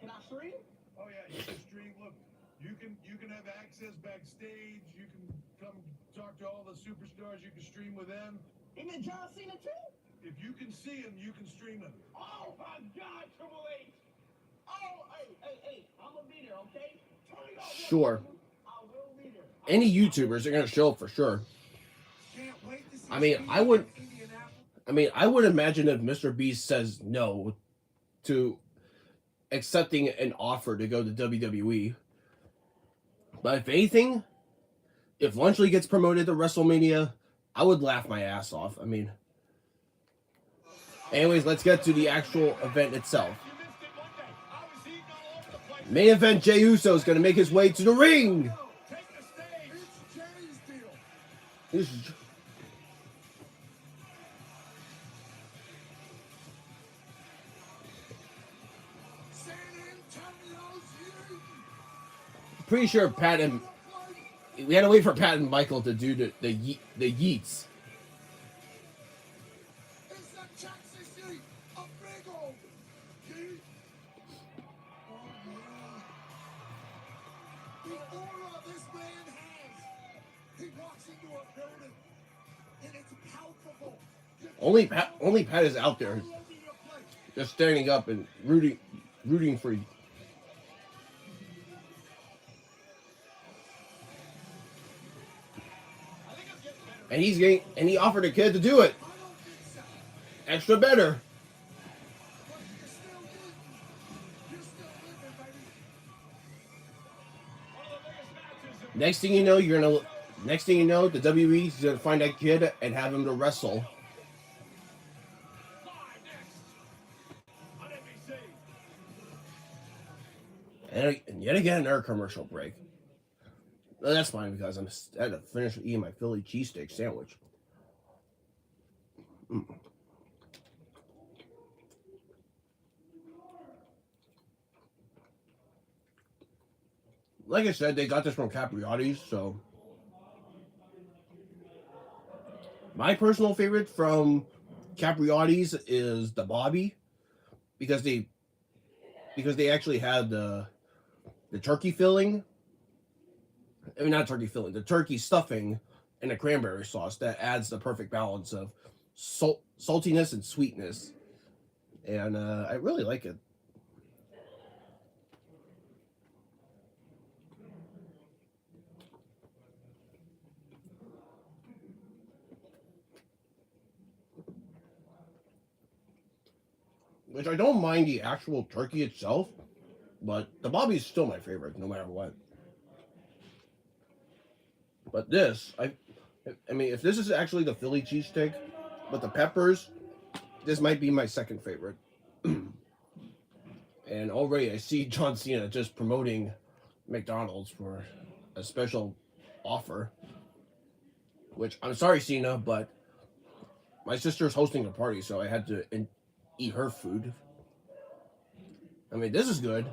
Can I stream? Oh yeah, you can stream. Look, you can have access backstage. You can come talk to all the superstars. You can stream with them. Even John Cena too? If you can see him, you can stream him. Oh my God, Triple H! Oh, hey, I'm gonna be there, okay? Sure. I will be there. Any YouTubers are gonna show up for sure. Can't wait to see I mean, Speed I would- in Indianapolis. I would imagine if Mr. Beast says no to accepting an offer to go to WWE. But if anything, if Lunchley gets promoted to WrestleMania, I would laugh my ass off. I mean, anyways, let's get to the actual event itself. Main event, Jey Uso is going to make his way to the ring. Take the stage. It's Jay's deal. This is- San Antonio's you. Pretty sure Pat and we had to wait for Pat and Michael to do the yeets. It's a Texas Yeet, a big old yeet. Oh yeah. The aura this man has. He walks into a building and it's palpable. Only Pat is out there, All over your place. just standing up and rooting for you. And he offered a kid to do it. I don't think so. Extra better. But you're still eating. You're still living, baby. Next thing you know, the WWE is gonna find that kid and have him to wrestle. And yet again, another commercial break. Well, that's fine because I had to finish eating my Philly cheesesteak sandwich. Like I said, they got this from Capriotti's, so my personal favorite from Capriotti's is the Bobby because they actually had the turkey filling. I mean, not turkey filling, the turkey stuffing and the cranberry sauce that adds the perfect balance of saltiness and sweetness. And I really like it. Which I don't mind the actual turkey itself, but the Bobby is still my favorite, no matter what. But this, I mean, if this is actually the Philly cheesesteak with the peppers, this might be my second favorite. And already I see John Cena just promoting McDonald's for a special offer. Which, I'm sorry, Cena, but my sister's hosting a party, so I had to eat her food. I mean, this is good.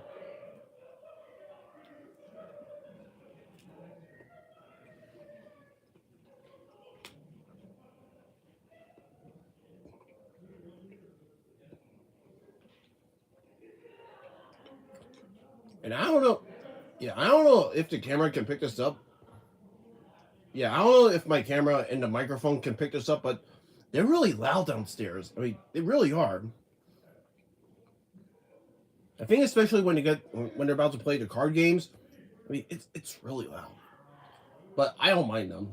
And I don't know. Yeah, I don't know if the camera can pick this up. Yeah, I don't know if my camera and the microphone can pick this up, but they're really loud downstairs. I mean, they really are. I think especially when they're about to play the card games, I mean, it's really loud, but I don't mind them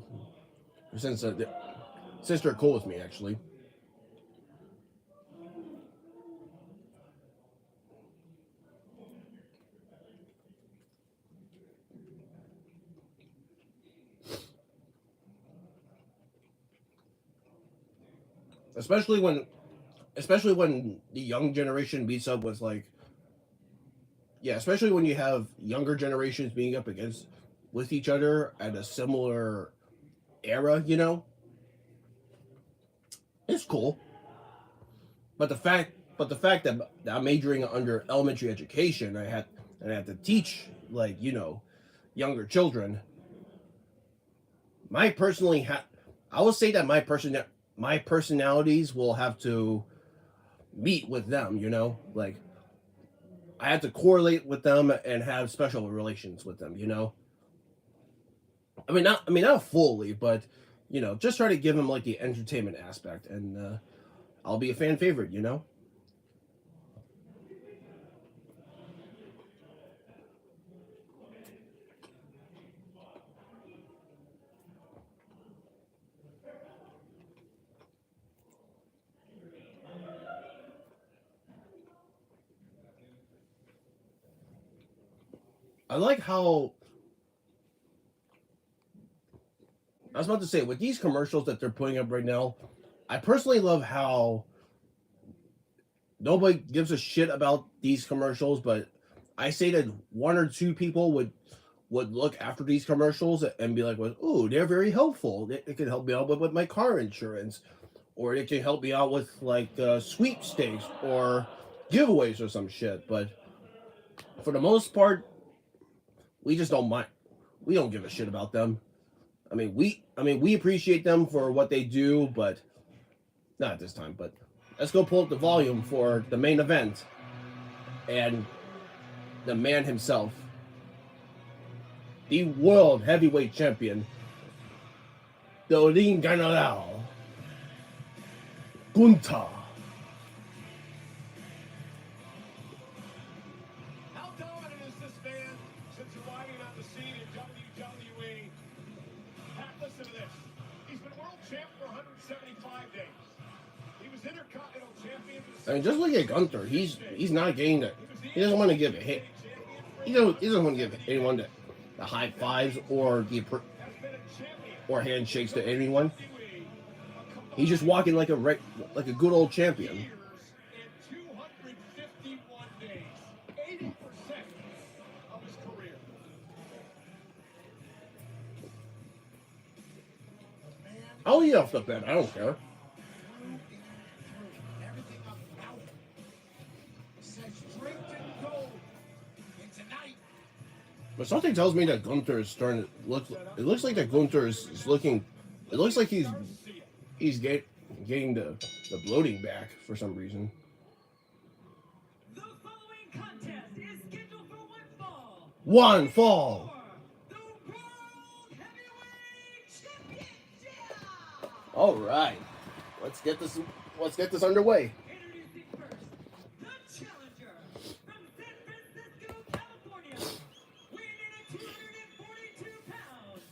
since they're cool with me actually. Especially when the young generation beats up with like yeah, especially when you have younger generations being up against with each other at a similar era, it's cool. But the fact that I'm majoring under elementary education, I had to teach like younger children. My personally I will say that my personalities will have to meet with them. Like I had to correlate with them and have special relations with them. I mean not fully, but just try to give them like the entertainment aspect, and I'll be a fan favorite. I like how I was about to say with these commercials that they're putting up right now. I personally love how nobody gives a shit about these commercials, but I say that one or two people would look after these commercials and be like, "Well, ooh, they're very helpful. It can help me out with my car insurance, or it can help me out with like sweepstakes or giveaways or some shit." But for the most part, we just don't mind. We don't give a shit about them. I mean, we appreciate them for what they do, but not at this time. But let's go pull up the volume for the main event and the man himself, the world heavyweight champion, the Ring General, Gunther. How dominant is this man since arriving on the scene in WWE? Pat, listen to this. He's been world champ for 175 days. He was Intercontinental Champion. I mean, just look at Gunther. He's not getting that. He doesn't want to give a hit. He doesn't want to give anyone the high fives or handshakes to anyone. He's just walking like a good old champion. Years and 251 days. 80% of his career. I'll eat off the bed. I don't care. Everything about it says strength and gold. And tonight, But something tells me that Gunther is starting to look. It looks like that Gunther is looking. It looks like he's getting the bloating back for some reason. The following contest is scheduled for one fall. One fall. For the World Heavyweight Championship. All right, let's get this underway. Introducing first, the challenger from San Francisco, California, weighing in at 242 pounds,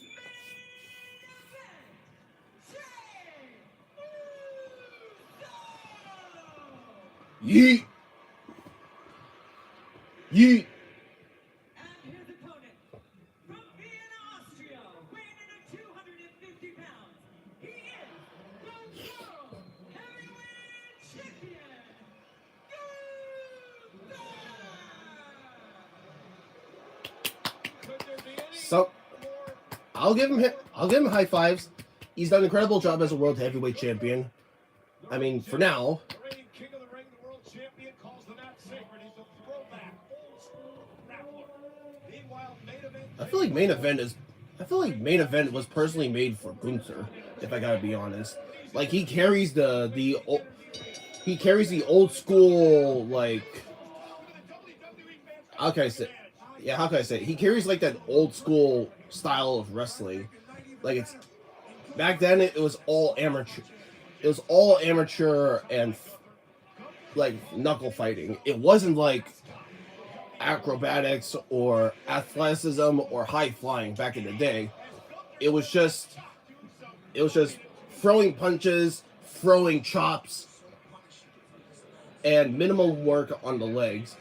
main event, Jay Uso. Yeet. Yeet. And his opponent, from Vienna, Austria, weighing in at 250 pounds, he is the World Heavyweight Champion, Gunther. Could there be any So more? I'll give him high fives. He's done an incredible job as a world heavyweight champion. I mean, for now. The reigning king of the ring, the world champion, calls the match sacred. He's a throwback, old school grappler. Meanwhile, main event. I feel like main event was personally made for Gunther. If I gotta be honest, like he carries the old school like. How can I say? Yeah, how can I say? He carries like that old school style of wrestling. Like it's back then it was all amateur. It was all amateur and like knuckle fighting. It wasn't like acrobatics or athleticism or high flying back in the day. It was just throwing punches, throwing chops, and minimal work on the legs.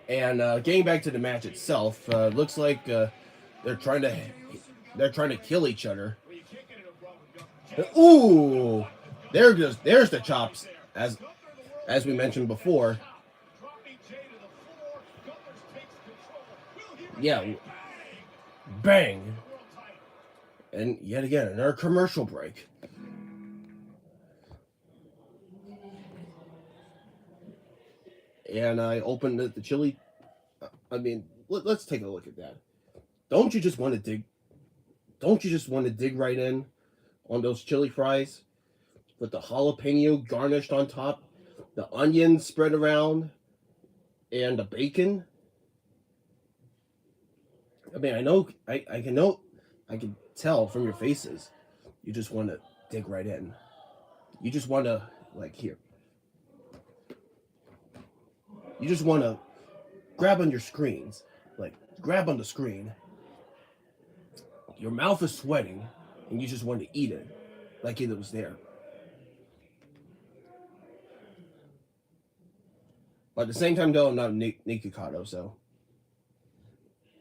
And getting back to the match itself, looks like they're trying to kill each other. Ooh, there's the chops as we mentioned before. Yeah, bang, and yet again another commercial break. And I opened the chili. I mean, let's take a look at that. Don't you just want to dig? Don't you just want to dig right in on those chili fries with the jalapeno garnished on top, the onion spread around, and the bacon? I mean, I can tell from your faces, you just want to dig right in. You just want to here. You just want to grab on your screens, grab on the screen. Your mouth is sweating, and you just want to eat it, like it was there. But at the same time, though, I'm not Nikocado, so.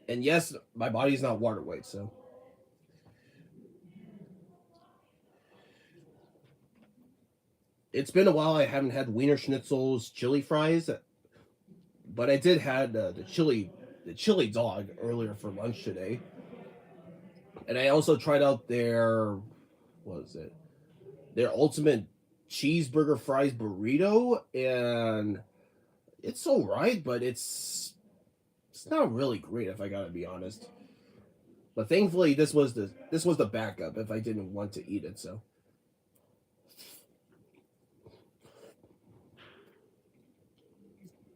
And yes, my body's not water weight, so. It's been a while. I haven't had Wiener Schnitzel's chili fries, but I did had the chili dog earlier for lunch today. And I also tried out their ultimate cheeseburger fries burrito, and it's alright, but it's not really great if I gotta be honest. But thankfully this was the backup if I didn't want to eat it, so.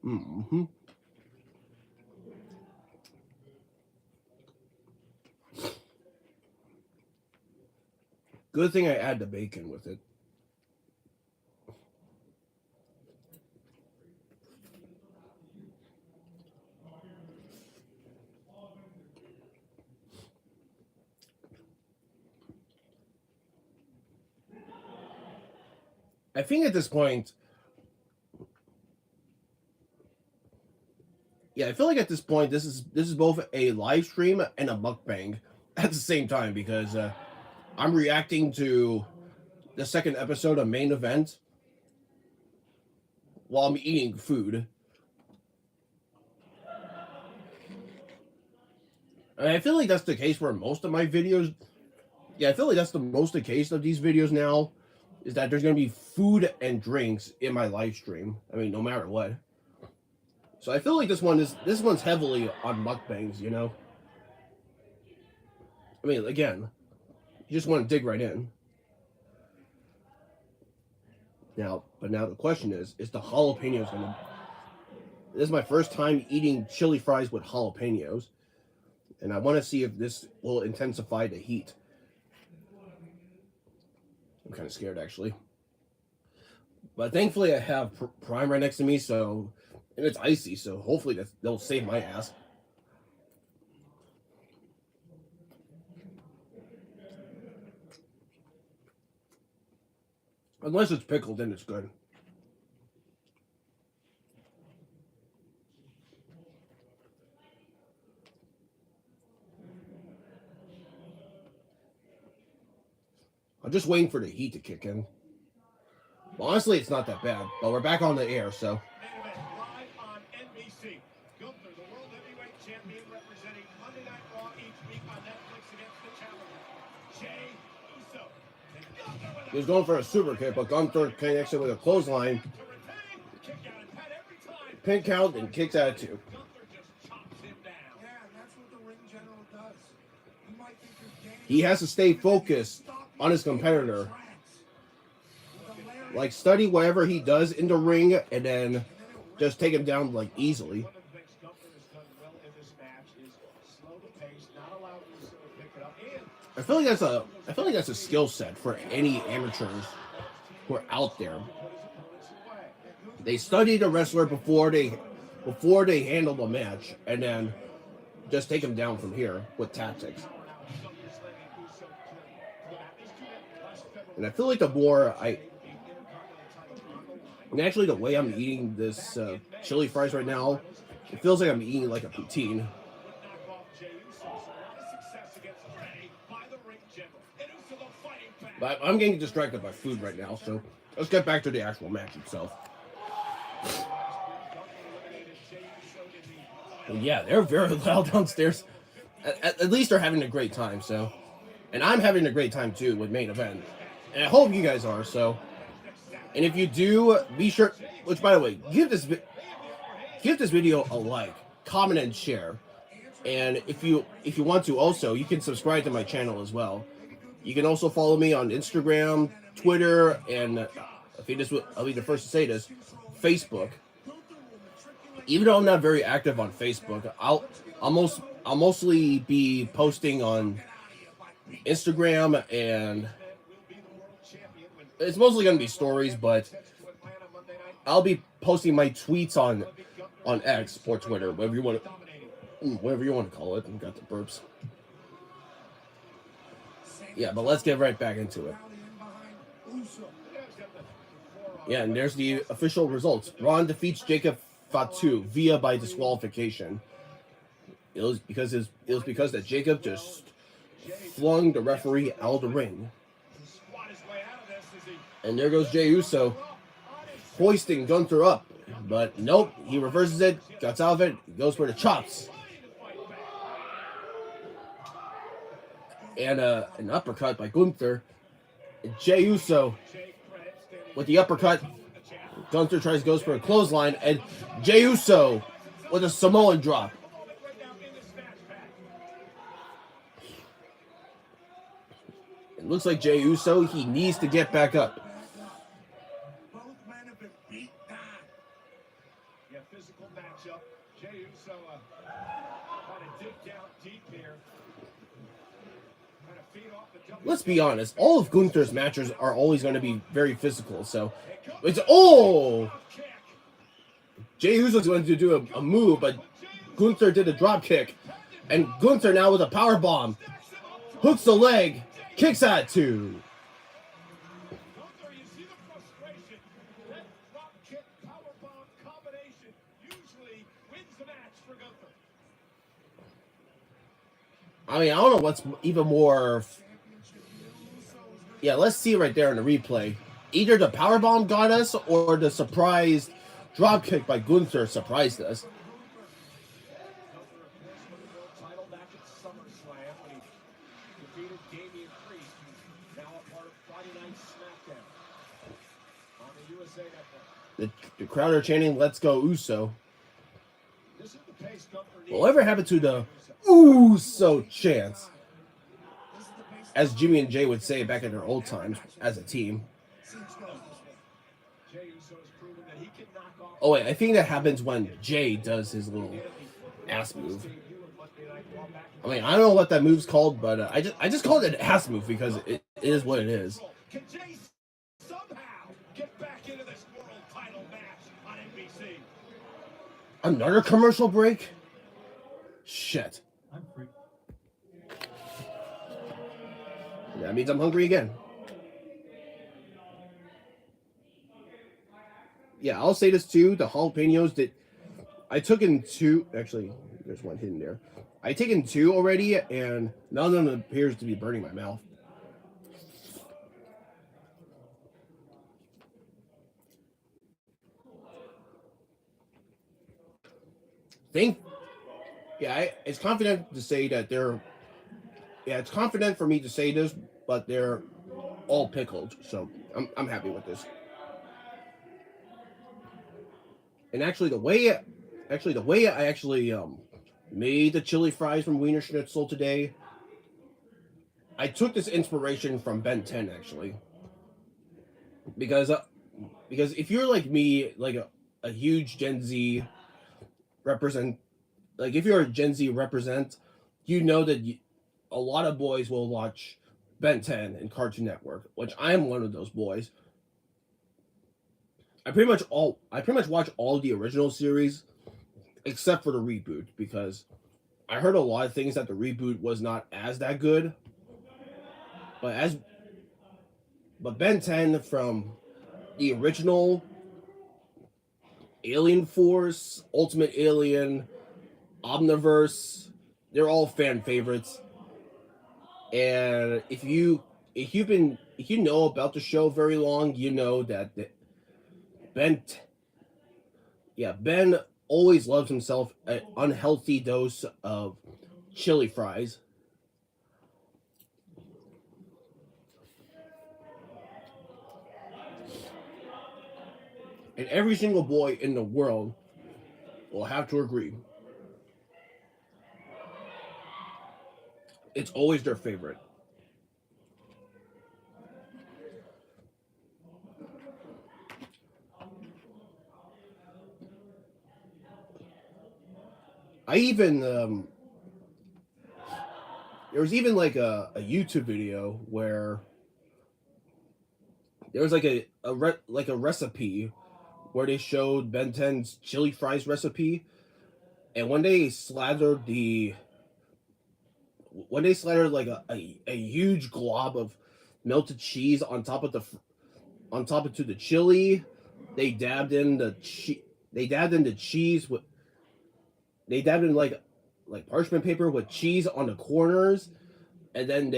Mm-hmm. Good thing I add the bacon with it. I think at this point, I feel like at this point this is both a live stream and a mukbang at the same time, because I'm reacting to the second episode of Main Event while I'm eating food. And I feel like that's the case for most of my videos. Yeah, I feel like that's the most the case of these videos now, is that there's going to be food and drinks in my live stream. I mean, no matter what. So I feel like this one's heavily on mukbangs, you know? I mean, again, you just want to dig right in. Now the question is the jalapenos gonna... This is my first time eating chili fries with jalapenos, and I want to see if this will intensify the heat. I'm kind of scared, actually. But thankfully I have Prime right next to me, so... And it's icy, so hopefully they'll save my ass. Unless it's pickled, then it's good. I'm just waiting for the heat to kick in. Well, honestly, it's not that bad, but we're back on the air, so. Live on NBC. Gunther, the World Heavyweight Champion, representing Monday Night Raw each week on Netflix against the challenger, Jey Uso. And Gunther with He was going for a super kick, but Gunther connects it with a clothesline. Pin count and kicks out of two. He has to stay focused on his competitor. Like, study whatever he does in the ring and then just take him down, like, easily. I feel like that's a skill set for any amateurs who are out there. They study the wrestler before they handle the match, and then just take him down from here with tactics. And I feel like the more and actually the way I'm eating this chili fries right now, it feels like I'm eating like a poutine. But I'm getting distracted by food right now, so let's get back to the actual match itself. And yeah, they're very loud downstairs. At least they're having a great time, so. And I'm having a great time too with main event. And I hope you guys are, so. And if you do, be sure, which by the way, give this video a like, comment, and share. And if you want to also, you can subscribe to my channel as well. You can also follow me on Instagram, Twitter, and I'll be the first to say this, Facebook. Even though I'm not very active on Facebook, I'll mostly be posting on Instagram, and it's mostly going to be stories, but I'll be posting my tweets on X or Twitter, whatever you want to call it. I've got the burps. Yeah, but let's get right back into it. Yeah, and there's the official results. Ron defeats Jacob Fatu via by disqualification. It was because that Jacob just flung the referee out of the ring. And there goes Jey Uso, hoisting Gunther up. But nope, he reverses it, gets out of it, goes for the chops. And an uppercut by Gunther. Jey Uso with the uppercut. Gunther goes for a clothesline, and Jey Uso with a Samoan drop. It looks like Jey Uso, he needs to get back up. Both men have been beat down. Yeah, physical matchup. Jey Uso trying to dig down deep here. Trying to feed off the double. Let's be honest, all of Gunther's matches are always going to be very physical, so it's Jey Uso's going to do a move, but Gunther did a drop kick, and Gunther now with a power bomb hooks the leg, kicks out 2. Gunther, you see the frustration. That drop kick power bomb combination usually wins the match for Gunther. I mean, I don't know what's even more. Yeah, let's see right there in the replay. Either the powerbomb got us, or the surprise drop kick by Gunther surprised us. Title back at SummerSlam when he defeated Damian Priest, who's now a part of Friday Night SmackDown on the USA Network. The crowd are chanting, "Let's go Uso." This is the pace Gunther needs. Whatever happened to the Uso chants? As Jimmy and Jay would say back in their old times as a team. Jey Uso has proven that he can knock off. Oh wait, I think that happens when Jay does his little ass move. I mean, I don't know what that move's called, but I just called it an ass move because it is what it is. Can Jey somehow get back into this world title match on NBC? Another commercial break? Shit. I'm free. That means I'm hungry again. Yeah, I'll say this too. The jalapenos that I took in 2. Actually, there's one hidden there. I taken 2 already, and none of them appears to be burning my mouth. It's confident to say that they're. Yeah, it's confident for me to say this, but they're all pickled, so I'm happy with this. And actually, the way I made the chili fries from Wiener Schnitzel today, I took this inspiration from Ben 10 actually, because if you're like me, like a huge Gen Z represent, like if you're a Gen Z represent, you know that a lot of boys will watch Ben 10 and Cartoon Network, which I am one of those boys. I pretty much watch all the original series except for the reboot because I heard a lot of things that the reboot was not as that good. But Ben 10 from the original Alien Force, Ultimate Alien, Omniverse, they're all fan favorites. And if you know about the show very long, you know that Ben Ben always loves himself an unhealthy dose of chili fries. And every single boy in the world will have to agree. It's always their favorite. I even there was even like a YouTube video where there was like a recipe where they showed Ben 10's chili fries recipe, and when they slathered like a huge glob of melted cheese on top of the chili, they dabbed in the cheese with they dabbed in like parchment paper with cheese on the corners, and then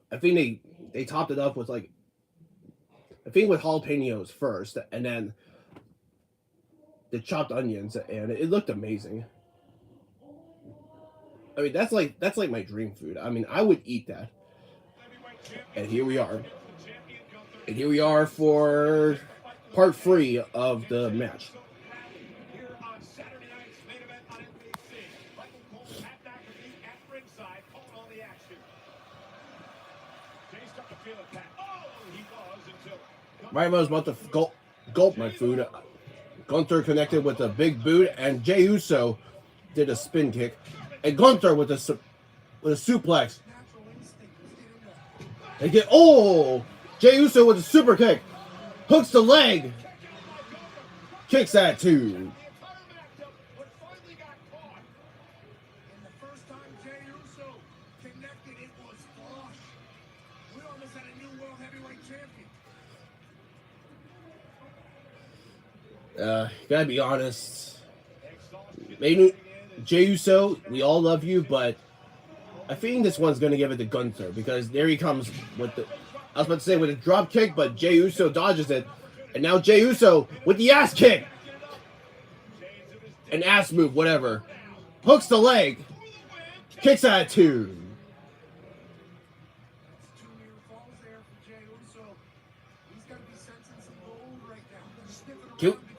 I think they topped it up with with jalapenos first, and then the chopped onions, and it looked amazing. I mean, that's like my dream food. I mean, I would eat that. And here we are. And here we are for part 3 of the match. Right when I was about to gulp my food, Gunther connected with a big boot, and Jey Uso did a spin kick, and Gunther with a suplex. They get Jey Uso with a super kick, hooks the leg, kicks that too. Gotta be honest. Jey Uso, we all love you, but I think this one's gonna give it to Gunther because there he comes with I was about to say with a drop kick, but Jey Uso dodges it, and now Jey Uso with the ass kick, an ass move, whatever, hooks the leg, kicks out at 2.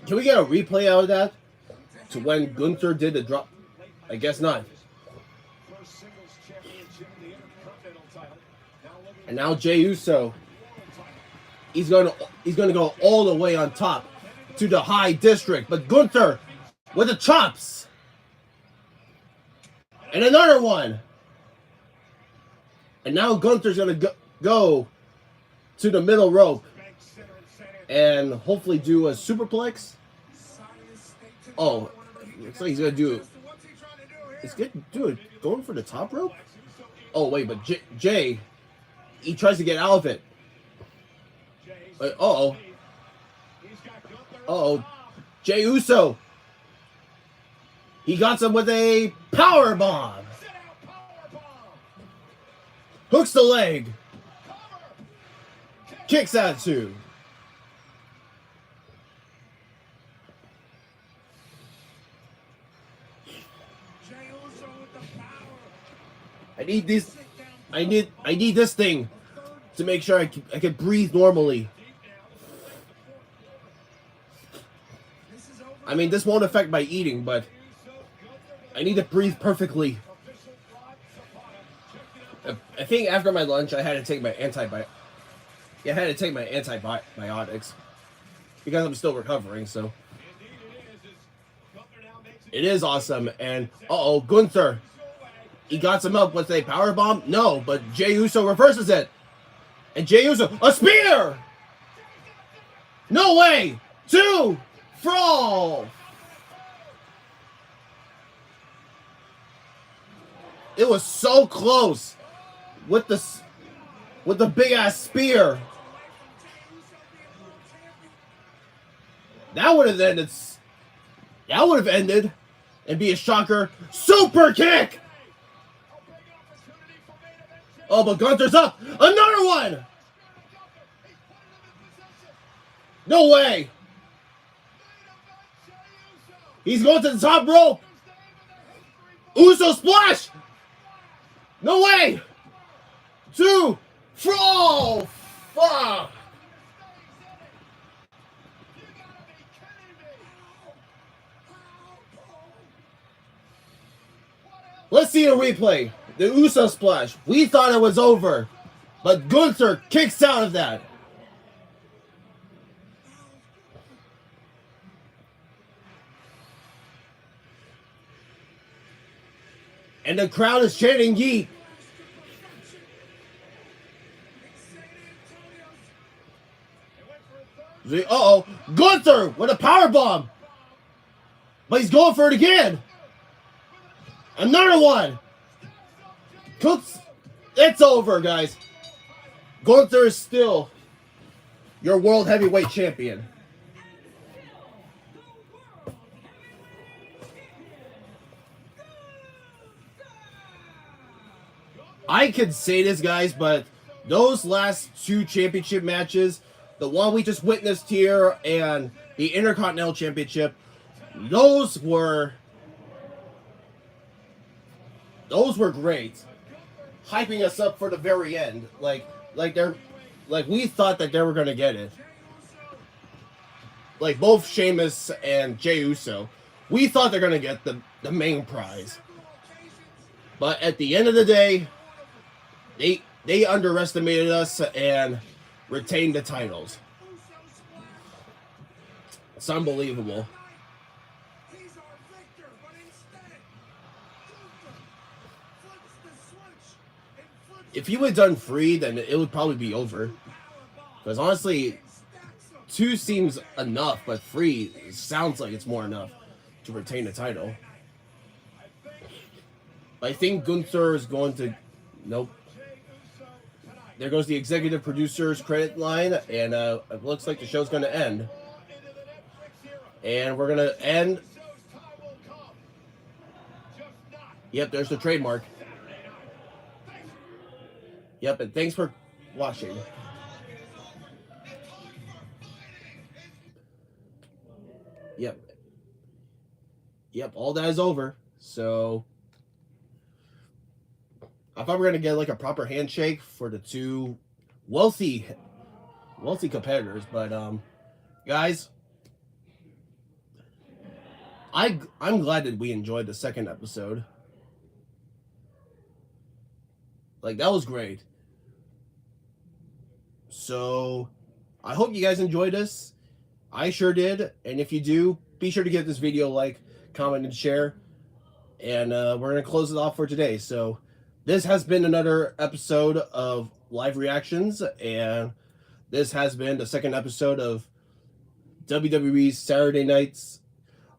Can we get a replay out of that? To when Gunther did the drop? I guess not. And now Jey Uso, he's gonna go all the way on top to the high district, but Gunther with the chops. And another one. And now Gunther's gonna go to the middle rope and hopefully do a superplex. Oh, looks like he's gonna do it. He's gonna do it. Going for the top rope. Oh wait, but Jay, he tries to get out of it. Jey Uso. He got him with a power bomb. Hooks the leg. Kicks out 2. I need this. I need this thing to make sure I can breathe normally. I mean, this won't affect my eating, but I need to breathe perfectly. I think after my lunch, I had to take my antibiotics because I'm still recovering. So it is awesome. And Gunther. He got him up with a power bomb. No, but Jey Uso reverses it. And Jey Uso, a spear! No way! 2 for all! It was so close with the big ass spear. That would have ended. That would have ended and be a shocker. Super kick! Oh, but Gunther's up. Another one! No way! He's going to the top rope. Uso splash! No way! 2 for all! Fuck! Let's see a replay. The Uso splash. We thought it was over, but Gunther kicks out of that. And the crowd is chanting Yeet. Uh-oh. Gunther with a powerbomb. But he's going for it again. Another one. Cooks. It's over, guys. Gunther is still your World Heavyweight Champion. I could say this, guys, but those last 2 championship matches, the one we just witnessed here and the Intercontinental Championship, those were great. Hyping us up for the very end. Like we thought that they were gonna get it. Like both Sheamus and Jey Uso. We thought they're gonna get the main prize. But at the end of the day, they underestimated us and retained the titles. It's unbelievable. If he would have done 3, then it would probably be over. Because honestly, 2 seems enough, but 3 sounds like it's more enough to retain the title. I think Gunther is going to... Nope. There goes the executive producer's credit line, and it looks like the show's going to end. And we're going to end... Yep, there's the trademark. Yep, and thanks for watching. Yep, all that is over. So... I thought we were going to get like a proper handshake for the 2 wealthy competitors, but guys, I'm glad that we enjoyed the second episode. Like, that was great. So I hope you guys enjoyed this. I sure did, and if you do, be sure to give this video a like, comment, and share. And we're going to close it off for today. So this has been another episode of Live Reactions, and this has been the second episode of WWE's Saturday Night's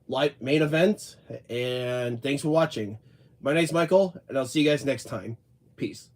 live main event, and thanks for watching. My name's Michael, and I'll see you guys next time. Peace.